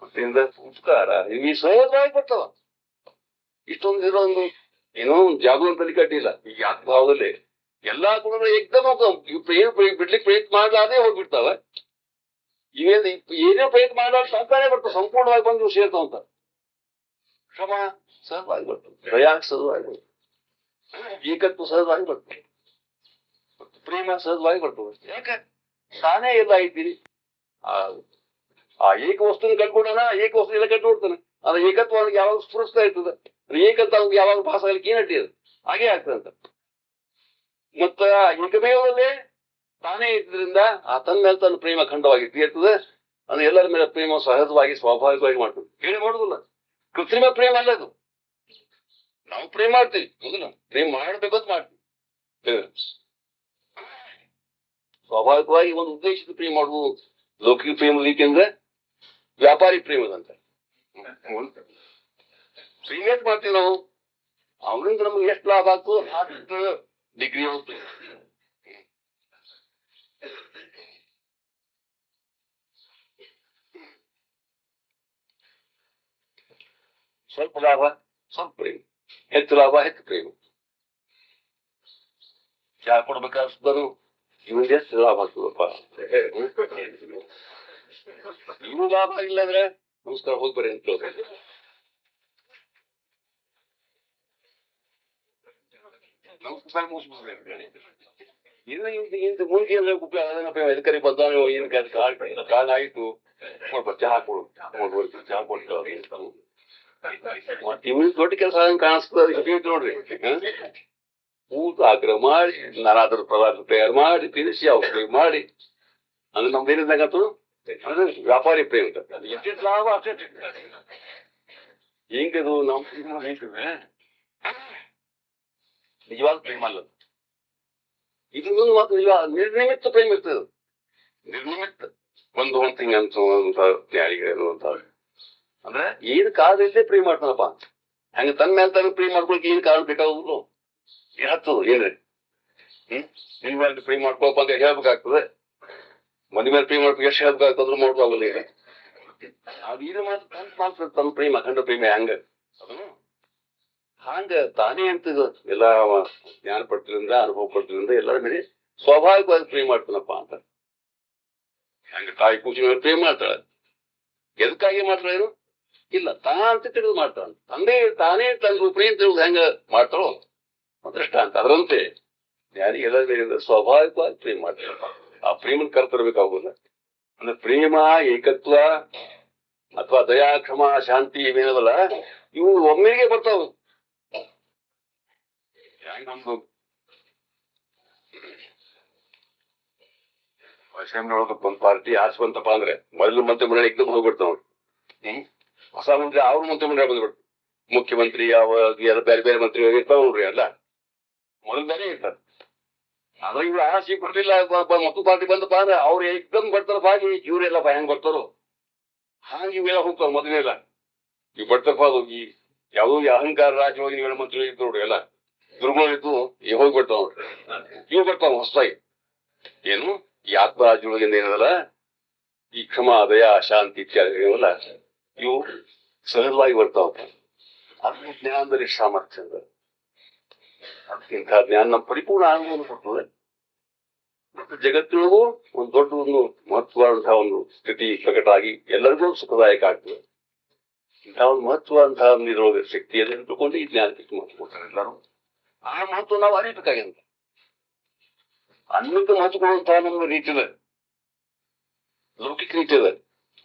ಮತ್ತಿಂದ ಸಂಸ್ಕಾರ ಇವು ಸಹಜವಾಗಿ ಬರ್ತಾವ. ಇಷ್ಟೊಂದು ಇದೊಂದು ಏನೋ ಜಾಗೃತದಲ್ಲಿ ಕಟ್ಟಿಲ್ಲ. ಈಗ ಆತ್ಮಭಾವದಲ್ಲಿ ಎಲ್ಲಾ ಗುಣಗಳು ಏಕದಮ್ ಹೋಗ್ತಾವ. ಬಿಡ್ಲಿಕ್ಕೆ ಪ್ರಯತ್ನ ಮಾಡಲಾದೇ ಹೋಗ್ಬಿಡ್ತಾವ. ಏನೇ ಪ್ರಯತ್ನ ಮಾಡಲಾರ ಸಂತಾನೆ ಬರ್ತಾವ. ಸಂಪೂರ್ಣವಾಗಿ ಬಂದು ಸೇರ್ತಾವಂತ. ಕ್ಷಮ ಸಹಜವಾಗಿ ಬರ್ತದೆ, ದಯಾ ಸಹಜವಾಗಿ ಬರ್ತದೆ, ಏಕತ್ವ ಸಹಜವಾಗಿ ಬರ್ತದೆ, ಪ್ರೇಮ ಸಹಜವಾಗಿ ಬರ್ತದೆ. ಯಾಕೆ ತಾನೇ ಎಲ್ಲ ಇದ್ದೀರಿ. ಆ ಏಕ ವಸ್ತುನ ಕಂಡುಕೊಂಡಾನ, ಏಕ ವಸ್ತು ಎಲ್ಲ ಕಂಡುಕೊಡ್ತಾನೆ. ಅದ್ರ ಏಕತ್ವ ಅವ್ನಿಗೆ ಯಾವಾಗ ಸ್ಫುರಿಸ್ತಾ ಇರ್ತದೆ. ಏಕತ್ವ ಅವ್ನಿಗೆ ಯಾವಾಗ ಭಾಸ ಆಗ್ಲಿಕ್ಕೆ ಏನಟ್ಟಿ ಅದು ಹಾಗೆ ಆಗ್ತದಂತ. ಮತ್ತ ಏಕಮೇವಲ್ಲೇ ತಾನೇ ಇದ್ರಿಂದ ಆ ತನ್ನ ಮೇಲೆ ತನ್ನ ಪ್ರೇಮ ಖಂಡವಾಗಿ ಇರ್ತದೆ. ಅದು ಎಲ್ಲರ ಮೇಲೆ ಪ್ರೇಮ ಸಹಜವಾಗಿ ಸ್ವಾಭಾವಿಕವಾಗಿ ಮಾಡ್ತದೆ. ಹೇಳಿ ಮಾಡುದಿಲ್ಲ. ಕೃತ್ರಿಮ ಪ್ರೇಮ ಅಲ್ಲ ಅದು. ನಾವು ಪ್ರೇಮ ಮಾಡ್ತೀವಿ, ಹೌದಿಲ್ಲ. ಪ್ರೇಮ ಮಾಡ್ಬೇಕಂತ ಮಾಡ್ತೀವಿ. ಸ್ವಾಭಾವಿಕವಾಗಿ ಒಂದು ಉದ್ದೇಶದ ಪ್ರೇಮ ಮಾಡುವುದು ಲೌಕಿಕ ಪ್ರೇಮದ ರೀತಿ ಅಂದ್ರೆ ವ್ಯಾಪಾರಿ ಪ್ರೇಮದಂತ ಪ್ರೀಮಿಯರ್ ಮಾಡ್ತೀವಿ ನಾವು. ಅವರಿಂದ ನಮ್ಗೆ ಎಷ್ಟು ಲಾಭ ಆಗ್ತೋ ಅಷ್ಟು ಡಿಗ್ರಿ ಹೋಗ್ತದೆ. ಸ್ವಲ್ಪ ಲಾಭ ಸ್ವಲ್ಪ ಪ್ರೇಮ, ಹೆಚ್ಚು ಲಾಭ ಹೆಚ್ಚು ಪ್ರೇಮ. ಚಾ ಕೊಡ್ಬೇಕಾದ್ರು ಇವನ್ ಎಷ್ಟು ಲಾಭ ಆಗ್ತದಪ್ಪ. ಇವು ಲಾಭ ಆಗಿಲ್ಲ ಅಂದ್ರೆ ನಮಸ್ಕಾರ ಹೋಗ್ಬರಿ ಅಂತ ಕೇಳ್ಬೇಕು. ನಮಸ್ಕಾರ ಇಂತ ಮುಂಚೆ ಎದಕರಿ ಬಂದಾನೋ ಏನ್ ಕಾರಣ ಆಯ್ತು ನೋಡ್ಬ ಚಹಾ ಕೊಡು ಚಹಾ ಕೊಡ್ತಾವ್ರಿ. ಇವ್ ದೊಡ್ಡ ಕೆಲಸ ಕಾಣಿಸ್ತದೆ ನೋಡ್ರಿ. ಊಟ ಆಗ್ರಹ ಮಾಡಿ ನಾನಾದ್ರೂ ಪದಾರ್ಥ ತಯಾರು ಮಾಡಿ ತಿನ್ನಿಸಿ ಔಷಧಿ ಮಾಡಿ ಅಂದ್ರೆ ನಮ್ದೇನಿದ್ದಾಗತ್ತು ಅಂದ್ರೆ ವ್ಯಾಪಾರಿ ಪ್ರೇಮ ಎಷ್ಟೆಷ್ಟು ಲಾಭ ಅಷ್ಟೇ. ಹಿಂಗದು ನಮ್ ಹೇಳ್ತೇವೆ ನಿಜವಾದ ಪ್ರೇಮ ಅಲ್ಲ. ಇದು ಮಾತ್ರ ನಿಜವಾದ ನಿರ್ನಿಮಿತ್ತ ಪ್ರೇಮ ಇರ್ತದೆ. ನಿರ್ನಿಮಿತ್ತ ಒಂದು ಹಿಂಗ ಅನ್ಸುವಂತ ಯಾರಿಗೆ ಅನ್ನುವಂತ ಅಂದ್ರೆ ಏನ್ ಕಾರಣಲ್ಲೇ ಪ್ರೇಮ ಮಾಡ್ತಾನಪ್ಪ. ಹಂಗ ತನ್ನ ಮೇಲೆ ತಾನು ಪ್ರೇಮ ಮಾಡ್ಕೊಳಕ್ ಏನ್ ಕಾರಣ ಬೇಕಾಗುದು ಏನಾಗ್ತದ ಏನ್ರಿ? ನಿನ್ ಮೇಲೆ ಪ್ರೇಮ ಮಾಡ್ಕೊಳಪ್ಪ ಅಂತ ಹೇಳ್ಬೇಕಾಗ್ತದೆ. ಮನೆ ಮೇಲೆ ಪ್ರೇಮ ಮಾಡ್ಬೇಕು ಎಷ್ಟು ಹೇಳ್ಬೇಕಾಗ್ತದ್ರು ಮಾಡ್ಕೋಲ್ಲ. ಈಗ ಅದು ಇದು ಮಾತ್ರ ತನ್ನ ಪ್ರೇಮ ಅಖಂಡ ಪ್ರೇಮ ಹಂಗ ಅದನ್ನು ಹಂಗ ತಾನೇ ಅಂತ ಎಲ್ಲ ಜ್ಞಾನ ಪಡ್ತಿರಿಂದ ಅನುಭವ ಪಡ್ತಿರಿಂದ ಎಲ್ಲರ ಮೇಲೆ ಸ್ವಾಭಾವಿಕವಾಗಿ ಪ್ರೇಮ ಮಾಡ್ತಾನಪ್ಪ ಅಂತ. ಹಂಗ ತಾಯಿ ಕೂಚಿನ ಮೇಲೆ ಪ್ರೇಮ ಮಾಡ್ತಾಳ. ಎದಕ್ಕಾಗಿ ಮಾಡ್ತಾಳ ಏನು ಇಲ್ಲ, ತಾ ಅಂತ ತಿಳಿದು ಮಾಡ್ತಾಳ. ತಾನೇ ತನ್ನ ರೂಪಣೆ ತಿಳಿದು ಹೆಂಗ ಮಾಡ್ತಾಳೋ ಅದೃಷ್ಟ ಅಂತ. ಅದರಂತೆ ಯಾರಿಗೆ ಎಲ್ಲರ ಮೇಲಿಂದ ಸ್ವಾಭಾವಿಕವಾಗಿ ಪ್ರೇಮ ಮಾಡ್ತಾಳಪ್ಪ. ಆ ಪ್ರೇಮನ ಕರ್ತರಬೇಕಾಗುಲ್ಲ. ಅಂದ್ರೆ ಪ್ರೇಮ, ಏಕತ್ವ ಅಥವಾ ದಯಾ, ಕ್ಷಮಾ, ಶಾಂತಿ ಇವೇನವಲ್ಲ ಇವು ಒಮ್ಮೆಗೆ ಬರ್ತಾವ. ಹೆಂಗೊಂದು ವೈಷಮ್ಯೊಳಗ ಒಂದ್ ಪಾರ್ಟಿ ಆರಿಸುವಂತಪ್ಪ ಅಂದ್ರೆ ಮೊದಲು ಮಂತ್ರಿಮಂಡಲ ಎಕ್ದಮ್ ಹೋಗ್ಬಿಡ್ತಾವ. ಹೊಸ ಮಂತ್ರಿ ಅವ್ರ ಮಂತ್ರಿಮಂಡಲ ಬಂದ್ಬಿಡ್ತು. ಮುಖ್ಯಮಂತ್ರಿ ಎಲ್ಲ ಬೇರೆ ಬೇರೆ ಮಂತ್ರಿ ಇರ್ತಾವ ನೋಡ್ರಿ. ಎಲ್ಲ ಮೊದಲು ಬೇರೆ ಇರ್ತಾರೆ. ಆದ್ರೆ ಇವ್ರು ಆಸೆ ಕೊಟ್ಟಿಲ್ಲ ಮತ್ತು ಪಾರ್ಟಿ ಬಂದಪ್ಪ ಅಂದ್ರೆ ಅವ್ರು ಎಕ್ದಮ್ ಬರ್ತಾರಪ್ಪ. ಇವ್ರೆಲ್ಲ ಹೆಂಗ್ ಬರ್ತಾರೋ ಹಾಗೆ ಇವೆಲ್ಲ ಹೋಗ್ತಾವ. ಮೊದಲೆಲ್ಲ ಇವ್ ಬರ್ತಾರಪ್ಪ. ಅದು ಈ ಯಾವ್ದು ಅಹಂಕಾರ ರಾಜ್ಯವಾಗಿ ನೀವೆಲ್ಲ ಮಂತ್ರಿ ಇದ್ದು ನೋಡ್ರಿ. ಎಲ್ಲ ದುರ್ಗುಣ ಇದ್ದು ಹೋಗ್ಬಿಡ್ತಾವ ನೋಡ್ರಿ. ಇವು ಬರ್ತಾವ ಹೊಸದಾಗಿ. ಏನು ಈ ಆತ್ಮರಾಜ್ಯೊಳಗಿಂದ ಏನದಲ್ಲ ಈ ಕ್ಷಮಾ, ದಯಾ, ಶಾಂತಿ ಇತ್ಯಾದಿಗಳಲ್ಲ ಇವು ಸಹಜವಾಗಿ ಬರ್ತಾವ. ಅದ್ರ ಜ್ಞಾನದಲ್ಲಿ ಸಾಮರ್ಥ್ಯ ಅದ. ಅದಕ್ಕಿಂತ ಜ್ಞಾನ ನಮ್ಮ ಪರಿಪೂರ್ಣ ಅನುಭವ ಕೊಡ್ತದೆ. ಮತ್ತು ಜಗತ್ತಿನೊಳಗೂ ಒಂದು ದೊಡ್ಡ ಒಂದು ಮಹತ್ವದಂತಹ ಒಂದು ಸ್ಥಿತಿ ಪ್ರಕಟ ಆಗಿ ಎಲ್ಲರಿಗೂ ಸುಖದಾಯಕ ಆಗ್ತದೆ. ಇಂತಹ ಒಂದು ಮಹತ್ವದಂತಹ ಇದ್ರೊಳಗೆ ಶಕ್ತಿ ಇದೆ ತಿಳ್ಕೊಂಡು ಈ ಜ್ಞಾನಕ್ಕೆ ಮಹತ್ವ ಕೊಡ್ತಾರೆ ಎಲ್ಲರೂ. ಆ ಮಹತ್ವ ನಾವು ಅರಿಬೇಕಾಗಿಂತ ಅನ್ನಕ್ಕೆ ಮಹತ್ವ ಕೊಡುವಂತಹ ನಮ್ಮ ರೀತಿ ಇದೆ, ಲೌಕಿಕ ರೀತಿ ಇದೆ.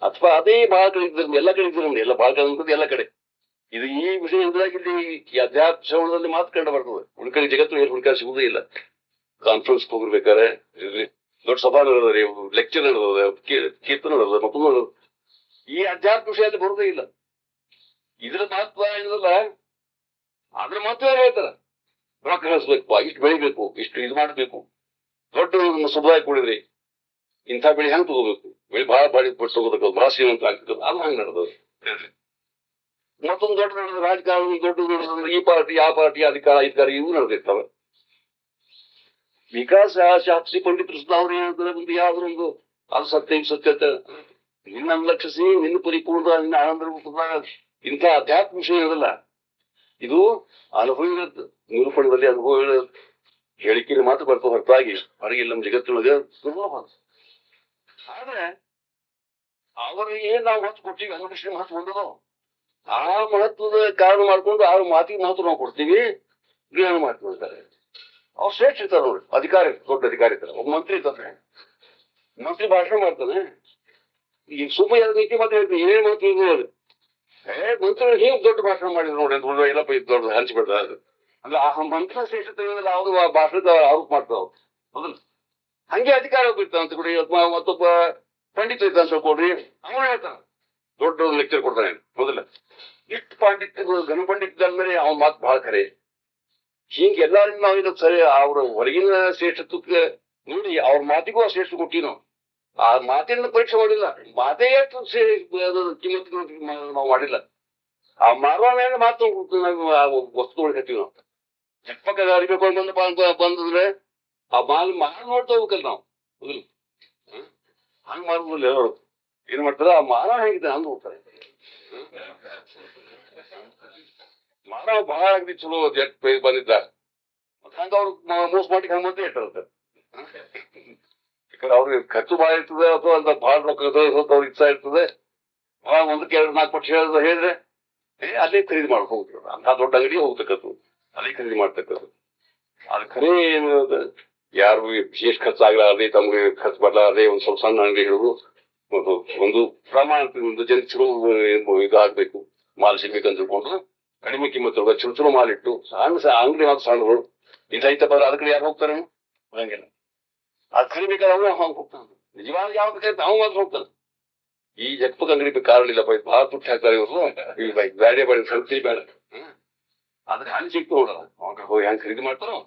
ಅಥವಾ ಅದೇ ಬಹಳ ಕಡೆ ಇದ್ದ ಎಲ್ಲ ಕಡೆ ಇದ್ದ ಎಲ್ಲ ಬಹಳ ಕಡೆ ಎಲ್ಲ ಕಡೆ ಇದು ಈ ವಿಷಯದಲ್ಲಿ ಇಲ್ಲಿ ಈ ಅಧ್ಯಾತ್ಮ ಶ್ರವಣದಲ್ಲಿ ಮಾತ್ರ ಕಂಡು ಬರ್ತದೆ. ಉಳ್ಕಡೆ ಜಗತ್ತು ಏನು ಹುಡುಕ ಸಿಗುವುದೇ ಇಲ್ಲ. ಕಾನ್ಫರೆನ್ಸ್ ಹೋಗಿರ್ಬೇಕಾರೆ ದೊಡ್ಡ ಸಭಾ ನಡೆದವ್ರಿ, ಲೆಕ್ಚರ್ ನಡೆದ, ಕೀರ್ತನ ನಡೆದ, ಮತ್ತೊಂದು ನಡೆದ. ಈ ಅಧ್ಯಾತ್ಮ ವಿಷಯದಲ್ಲಿ ಬರುವುದೇ ಇಲ್ಲ. ಇದ್ರ ಮಹತ್ವ ಏನಲ್ಲ ಅದ್ರ ಮಹತ್ವ ಹೇಳ್ತಾರ. ರೊಕ್ಕ ಹರಿಸ್ಬೇಕಪ್ಪ, ಇಷ್ಟು ಬೆಳಿಬೇಕು, ಇಷ್ಟು ಇದು ಮಾಡ್ಬೇಕು, ದೊಡ್ಡ ಸಮುದಾಯ ಕೂಡಿದ್ರಿ ಇಂಥ ಬೆಳೆ ಹೆಂಗ್ ತಗೋಬೇಕು, ಬೆಳೆ ಬಹಳ ಬಾಡಿ ಪಟ್ಟು ತಗೋಬೇಕು, ಬಹಳ ಶ್ರೀಮಂತ ಆಗ್ತದೆ. ಅದು ಹಂಗ್ ನಡೆದವ್ರು. ಮತ್ತೊಂದು ದೊಡ್ಡ ನಡೆದ ರಾಜಕಾರಣ ದೊಡ್ಡ ನಡೆದ್ರೆ ಈ ಪಾರ್ಟಿ ಆ ಪಾರ್ಟಿ ಅಧಿಕಾರ ಇವು ನಡೆದಿರ್ತಾವೆ. ವಿಕಾಸ ಶಾಸ್ತ್ರಿ ಪಂಡಿತರು ಅವ್ರು ಏನಂತಾರೆ, ಒಂದು ಯಾವ್ದೊಂದು ಅದು ಸತ್ಯ ಸತ್ಯತೆ ನಿನ್ನ ಅನುಲಕ್ಷಿಸಿ ನಿನ್ನ ಪರಿಪೂರ್ಣ ನಿನ್ನ ಆನಂದ ರೂಪದಾಗ ಇಂಥ ಅಧ್ಯಾತ್ಮ ವಿಷಯ ಇರೋದಿಲ್ಲ. ಇದು ಅನುಭವ ನಿರೂಪಣದಲ್ಲಿ ಅನುಭವ ಹೇಳಿಕೆಗೆ ಮಾತ್ರ ಬರ್ತದೆ ಹೊರತಾಗಿ ಹೊರಗಿಲ್ಲ. ನಮ್ಮ ಜಗತ್ತಿನೊಳಗೆ ದುರ್ಲಭ. ಆದ್ರೆ ಅವರಿಗೆ ನಾವು ಮಹತ್ವ ಕೊಡ್ತೀವಿ, ಅನುಕೃಷ್ಣ ಮಹತ್ವ ಹೊಂದದೋ ಆ ಮಹತ್ವದ ಕಾರಣ ಮಾಡ್ಕೊಂಡು ಆ ಮಾತಿಗೆ ಮಹತ್ವ ನಾವು ಕೊಡ್ತೀವಿ. ಗ್ರಹಣ ಮಾಡ್ಕೊಳ್ತಾರೆ. ಅವ್ರು ಶ್ರೇಷ್ಠ ಇರ್ತಾರೆ ನೋಡಿ. ಅಧಿಕಾರಿ, ದೊಡ್ಡ ಅಧಿಕಾರಿ ಇರ್ತಾರೆ. ಒಬ್ಬ ಮಂತ್ರಿ ಇರ್ತಾರೆ. ಮಂತ್ರಿ ಭಾಷಣ ಮಾಡ್ತಾನೆ. ಈಗ ಸುಮ್ಮ ನೀತಿ ಮಾತ್ರ ಹೇಳ್ತೀನಿ, ಏನೇನು ಮಂತ್ರಿ ಇರೋದು ಮಂತ್ರಿ ಹಿಂಗ್ ದೊಡ್ಡ ಭಾಷಣ ಮಾಡಿದ್ರು ನೋಡಿ ಅಂತ ಎಲ್ಲ ದೊಡ್ಡ ಹಂಚ್ಬಿಡ್ತಾರೆ. ಅಂದ್ರೆ ಆ ಮಂತ್ರ ಶ್ರೇಷ್ಠತೆ ಯಾವ್ದು ಭಾಷಣದ ಆರೋಪ ಮಾಡ್ತಾವ. ಹೌದಲ್ಲ, ಹಂಗೆ ಅಧಿಕಾರ ಬಿಡ್ತಾವ ಅಂತ ಕೊಡಿ. ಮತ್ತೊಬ್ಬ ಪಂಡಿತ ಇದ್ದ ಅಂತ ಕೊಡ್ರಿ, ಅವನು ಹೇಳ್ತಾನ ದೊಡ್ಡ ಲೆಕ್ಚರ್ ಕೊಡ್ತಾನೆ. ಹೌದಲ್ಲ, ಎಷ್ಟು ಪಂಡಿತ ಘನ ಪಂಡಿತ ಅಂದ್ಮೇಲೆ ಅವನ ಮಾತು ಬಹಳ ಖರೆ. ಹಿಂಗೆ ಎಲ್ಲಾರಿಂದ ನಾವಿನ ಸರಿ ಅವ್ರ ಹೊರಗಿನ ಶ್ರೇಷ್ಠತ್ವಕ್ಕೆ ನೋಡಿ ಅವ್ರ ಮಾತಿಗೂ ಆ ಶ್ರೇಷ್ಠ ಕೊಟ್ಟಿ ನಾವು. ಆ ಮಾತಿನ ಪರೀಕ್ಷೆ ಮಾಡಿಲ್ಲ. ಮಾತೇ ಎಷ್ಟು ಕಿಮ್ಮತ್ತು ನಾವು ಮಾಡಿಲ್ಲ. ಆ ಮಾರುವ ಮೇಲೆ ಮಾತು ನಾವು ವಸ್ತು ಹೊಡ್ಕತ್ತೀವಿ ನಾವು. ಚಪ್ಪಕ್ಕ ಅರಿಬೇಕು ಬಂದ್ರೆ ಆ ಮಾಲ್ ನೋಡ್ತಾ ಹೋಗ್ಬೇಕಲ್ಲ ನಾವು. ಹೌದಿಲ್ಲ, ಹಂಗ್ ಮಾಡುದಿಲ್ಲ. ಎಲ್ಲರು ಏನ್ ಮಾಡ್ತಾರ, ಆ ಮಾನವ ಹೇಗಿದೆ ಹಂಗ ಹೋಗ್ತಾರೆ. ಮಾನವ ಬಹಳ ಆಗಲಿ ಚಲೋ ಜಟ್ ಬಂದಿದ್ದ ಹಂಗ ಅವ್ರು ಮೋಸ ಮಾಡಿ ಹಂಗ ಮತ್ತೆ ಇಟ್ಟಿರುತ್ತೆ. ಯಾಕಂದ್ರೆ ಅವ್ರಿಗೆ ಖರ್ಚು ಭಾಳ ಇರ್ತದೆ ಅಥವಾ ಅಂತ ಭಾಳ ರೊಕ್ಕ ಅವ್ರಿಗೆ ಇಚ್ಛಾ ಇರ್ತದೆ. ಭಾಳ ಒಂದಕ್ಕೆ 2-4 ಪಟ್ಟು ಹೇಳಿದ್ರೆ ಅಲ್ಲೇ ಖರೀದಿ ಮಾಡಕ್ ಹೋಗ್ತಾರೆ. ಅಂತ ದೊಡ್ಡ ಅಂಗಡಿ ಹೋಗ್ತಕ್ಕದ್ದು, ಅಲ್ಲೇ ಖರೀದಿ ಮಾಡ್ತಕ್ಕದ್ದು. ಅದು ಖರೇ ಏನು ಯಾರು ವಿಶೇಷ ಖರ್ಚಾಗಲಾರದೆ ತಮ್ಗೆ ಖರ್ಚು ಬರಲಾರದೆ ಒಂದು ಸ್ವಲ್ಪ ಸಣ್ಣ ಅಂಗಡಿ ಹಿಡಿದು ಒಂದು ಪ್ರಮಾಣ ಒಂದು ಜನ ಚಲೋ ಇದಾಗಬೇಕು, ಮಾಲ್ ಸಿಗ್ಬೇಕಂತ ತಿಳ್ಕೊಂಡು ಕಡಿಮೆ ಕಿಮ್ಮತ್ತು ಚಲೋ ಮಾಲಿಟ್ಟು ಸಣ್ಣ ಅಂಗಡಿ ಮಾತ್ರ ಸಣ್ಣಗಳು ಇಂಥ ಬಂದ್ರೆ ಅದ ಕಡೆ ಯಾರು ಹೋಗ್ತಾರೆ ಹಂಗಿಲ್ಲ. ಅದು ಕರಿಬೇಕಾದ್ರೆ ಅವನು ಹಂಗೆ ಹೋಗ್ತಾನೆ. ನಿಜವಾದ ಯಾವ್ದು ಕರಿತ ಅವ್ ಮಾತ್ರ ಹೋಗ್ತಾನೆ. ಈ ಜಗಪ್ಪಗೆ ಅಂಗಡಿ ಕಾರಣ ಇಲ್ಲಪ್ಪ, ಇದು ಭಾಳ ತುಟ್ಟಿ ಹಾಕ್ತಾರೆ ಇವರು. ಬ್ಯಾಡ ಬೇಡ ಸಂತಿ ಬೇಡ. ಅದಕ್ಕೆ ಹಾನಿ ಸಿಕ್ತು ನೋಡಲ್ಲ ಅವಾಗ ಹೋಗಿ ಹೆಂಗ್ ಖರೀದಿ ಮಾಡ್ತಾರೋ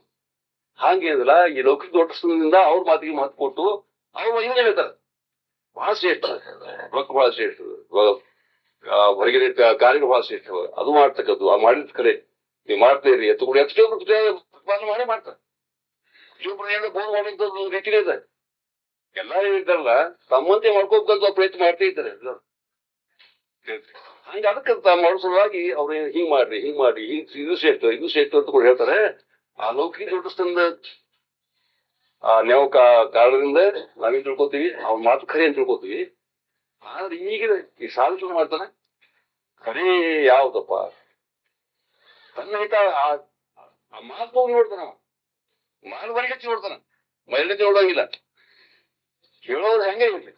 ಹಂಗೇನಿಲ್ಲ ಈ ಲೌಕಿಕ ದೊಡ್ಡದಿಂದ ಅವ್ರ ಮಾತಿಗೆ ಮಾತು ಕೊಟ್ಟು ಅವ್ರು ಇದನ್ನ ಹೇಳ್ತಾರೆ ಬಹಳ ಶ್ರೇಷ್ಠ ರೊಕ್ಕ ಬಹಳ ಶ್ರೇಷ್ಠ ಹೊರಗಿನ ಕಾರ್ಯಗಳು ಬಹಳ ಶ್ರೇಷ್ಠ ಅದು ಮಾಡ್ತಕ್ಕದ್ದು ಆ ಮಾಡಿದ ಕರೆ ನೀವು ಮಾಡ್ತೀರಿ ಎತ್ತುಗಳು ಎಷ್ಟೊಬ್ಬರು ಮಾಡೇ ಮಾಡ್ತಾರೆ ಪ್ರತಿಯೊಬ್ಬರು ಬೋರ್ ಮಾಡುವಂಥದ್ದು ರೀತಿನೇ ಇದೆ ಎಲ್ಲ ಹೇಳಿದ್ದಾರಲ್ಲ ತಮ್ಮಂತೆ ಮಾಡ್ಕೋಬೇಕಂತ ಪ್ರಯತ್ನ ಮಾಡ್ತಾ ಇದ್ದಾರೆ ಹಂಗ ಅದಕ್ಕೆ ಮಾಡೋ ಸಲುವಾಗಿ ಅವ್ರು ಹಿಂಗ್ ಮಾಡ್ರಿ ಹಿಂಗ್ ಇದು ಶ್ರೇಷ್ಠ ಅಂತ ಕೂಡ ಹೇಳ್ತಾರೆ ಆ ಲೌಕಿಕ ದೊಡ್ಡಸ್ತಂದ ಆ ನ್ಯಾವ ಕಾರಣದಿಂದ ನಾವೇನ್ ತಿಳ್ಕೊತೀವಿ ಅವ್ನ ಮಾತು ಖರೆ ಅಂತ ತಿಳ್ಕೊತೀವಿ ಆದ್ರೆ ಈಗಿನ ಈ ಸಾಧು ಮಾಡ್ತಾನೆ ಖರೆ ಯಾವ್ದಪ್ಪ ತನ್ನ ಹಿತ ಆ ಮಾತು ಹೋಗಿ ನೋಡ್ತಾನ ಮಾಲ್ವರೆಗೆ ಹಚ್ಚಿ ನೋಡ್ತಾನ ಮೈಲಕ್ಕೆ ನೋಡೋಂಗಿಲ್ಲ ಹೇಳೋದು ಹೆಂಗೆ ಇರ್ಲಿ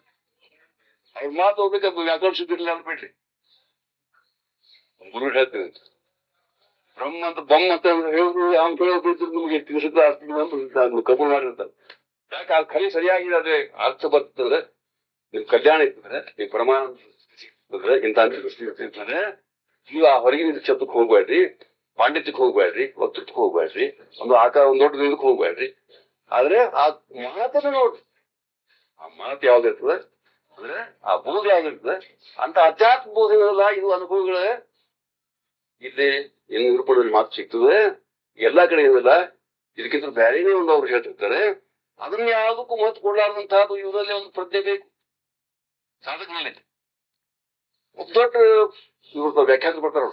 ಅವ್ರ ಮಾತು ಹೋಗ್ಬೇಕು ವ್ಯಾಕರಣ ಶುದ್ಧಿರ್ಲಿ ಅಂತ ಬಿಡ್ರಿ ಗುರು ಹೇಳ್ತೀನಿ ಬ್ರಹ್ಮ ಅಂತ ಬೊಮ್ಮ ಅಂತ ಹೇಳಿದ್ರು ಅವ್ನು ಕೇಳೋದು ನಿಮ್ಗೆ ತಿಳಿಸುತ್ತ ಕಬೂಲ್ ಮಾಡಿರ್ತಾರೆ ಯಾಕೆ ಆ ಖರೆ ಸರಿಯಾಗಿದೆ ಅದೇ ಅರ್ಥ ಬರ್ತಂದ್ರೆ ನಿಮ್ ಕಲ್ಯಾಣ ಇರ್ತಂದ್ರೆ ನಿಮ್ ಪ್ರಮಾಣ ಸಿಗ್ತಂದ್ರೆ ಇಂಥ ಇರ್ತಂದ್ರೆ ನೀವು ಆ ಹೊರಗಿನ ಛತ್ರಕ್ಕೆ ಹೋಗ್ಬೇಡ್ರಿ ಪಾಂಡಿತ್ಯಕ್ಕೆ ಹೋಗ್ಬೇಡ್ರಿ ವಕ್ತೃತ್ವಕ್ಕೆ ಹೋಗ್ಬೇಡ್ರಿ ಒಂದು ಆಕಾರ ಒಂದು ದೊಡ್ಡ ಇದಕ್ಕೆ ಹೋಗ್ಬೇಡ್ರಿ ಆದ್ರೆ ಆ ಮಾತನ್ನ ನೋಡ್ರಿ ಆ ಮಾತು ಯಾವ್ದಿರ್ತದೆ ಅಂದ್ರೆ ಆ ಬೋಧ ಯಾವ್ದಿರ್ತದೆ ಅಂತ ಅಧ್ಯಾತ್ಮ ಬೋಧನೆಲ್ಲ ಇದು ಅನುಭವಗಳೇ ಇಲ್ಲಿ ಏನು ನಿರೂಪಣೆಯಲ್ಲಿ ಮಾತು ಸಿಗ್ತದೆ ಎಲ್ಲಾ ಕಡೆ ಏನಿಲ್ಲ ಇದಕ್ಕಿಂತ ಬೇರೆನೇ ಒಂದು ಅವ್ರು ಹೇಳ್ತಿರ್ತಾರೆ ಅದನ್ನ ಯಾವುದಕ್ಕೂ ಮಹತ್ವ ಕೊಡಲಾರ್ದಂತಹದ್ದು ಇವರಲ್ಲಿ ಒಂದು ಪ್ರಜ್ಞೆ ಬೇಕು ಸಾಧಕನಲ್ಲಿ ದೊಡ್ಡ ಇವ್ರ ವ್ಯಾಖ್ಯಾನ ಬರ್ತಾರ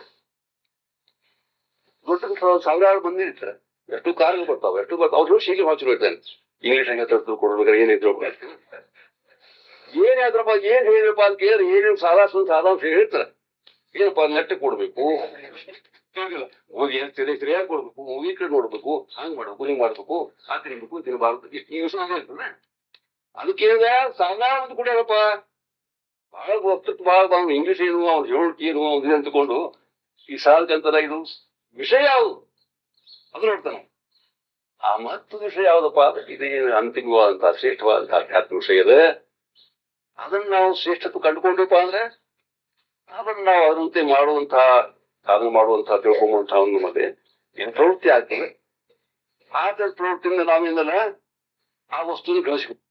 ದೊಡ್ಡ ಸಾವಿರಾರು ಮಂದಿ ಇರ್ತಾರೆ ಎಷ್ಟು ಕಾರ್ಗಳು ಬರ್ತಾವ ಅವ್ರು ಶೀಘ್ರ ಭಾಷೆ ಹೇಳ್ತಾನೆ ಇಂಗ್ಲಿಷ್ ಹೆಂಗ ತಿಳ್ಕೊಡ್ಬೇಕಾದ್ರೆ ಏನಿದ್ರು ಏನಾದ್ರಪ್ಪ ಏನ್ ಹೇಳಿರಪ್ಪ ಅಂತ ಕೇಳಿದ್ರೆ ಏನೇನು ಸಾಧಾರಣ ಹೇಳ್ತಾರೆ ಏನಪ್ಪ ನೆಟ್ಟ ಕೊಡ್ಬೇಕು ಹೋಗಿ ಏನ್ ಸರಿಯಾಗಿ ಕೊಡ್ಬೇಕು ಮೂವಿ ಕಡೆ ನೋಡ್ಬೇಕು ಹಂಗ್ ಮಾಡ್ಬೇಕು ಹಿಂಗ್ ಮಾಡ್ಬೇಕು ಆ ತಿನ್ಬೇಕು ತಿನ್ಬಾರ್ದು ಈ ವಿಷಯ ಇರ್ತದೆ ಅದು ಕೇಳಿದ್ರೆ ಸಾಧಾರಣ ಕೂಡ ಏನಪ್ಪ ಬಹಳ ವಕ್ತೃತ್ವ ಬಹಳ ಇಂಗ್ಲಿಷ್ ಏನು ಅವ್ನು ಹೇಳೋಕೆ ಏನು ಅವ್ನು ಅಂತಕೊಂಡು ಈ ಸಾಧಕಂತರ ಇದು ವಿಷಯ ಯಾವುದು ಅದು ನೋಡ್ತಾನೆ ಆ ಮಹತ್ವದ ವಿಷಯ ಯಾವ್ದಪ್ಪ ಇದೇನು ಅಂತಿಮವಾದಂತಹ ಶ್ರೇಷ್ಠವಾದಂತಹ ಅಧ್ಯಾತ್ಮ ವಿಷಯ ಇದೆ ಅದನ್ನ ನಾವು ಶ್ರೇಷ್ಠತ್ವ ಕಂಡುಕೊಂಡಪ್ಪ ಅಂದ್ರೆ ಅದನ್ನ ನಾವು ಅದರಂತೆ ಮಾಡುವಂತಹ ಸಾಧನೆ ಮಾಡುವಂತಹ ತಿಳ್ಕೊಂಬಂತಹ ಒಂದು ಮತ್ತೆ ಏನು ಪ್ರವೃತ್ತಿ ಆಗ್ತದೆ ಆ ಪ್ರವೃತ್ತಿಯಿಂದ ನಾವೇನಲ್ಲ ಆ ವಸ್ತುನ ಗಳಿಸ್ಬೇಕು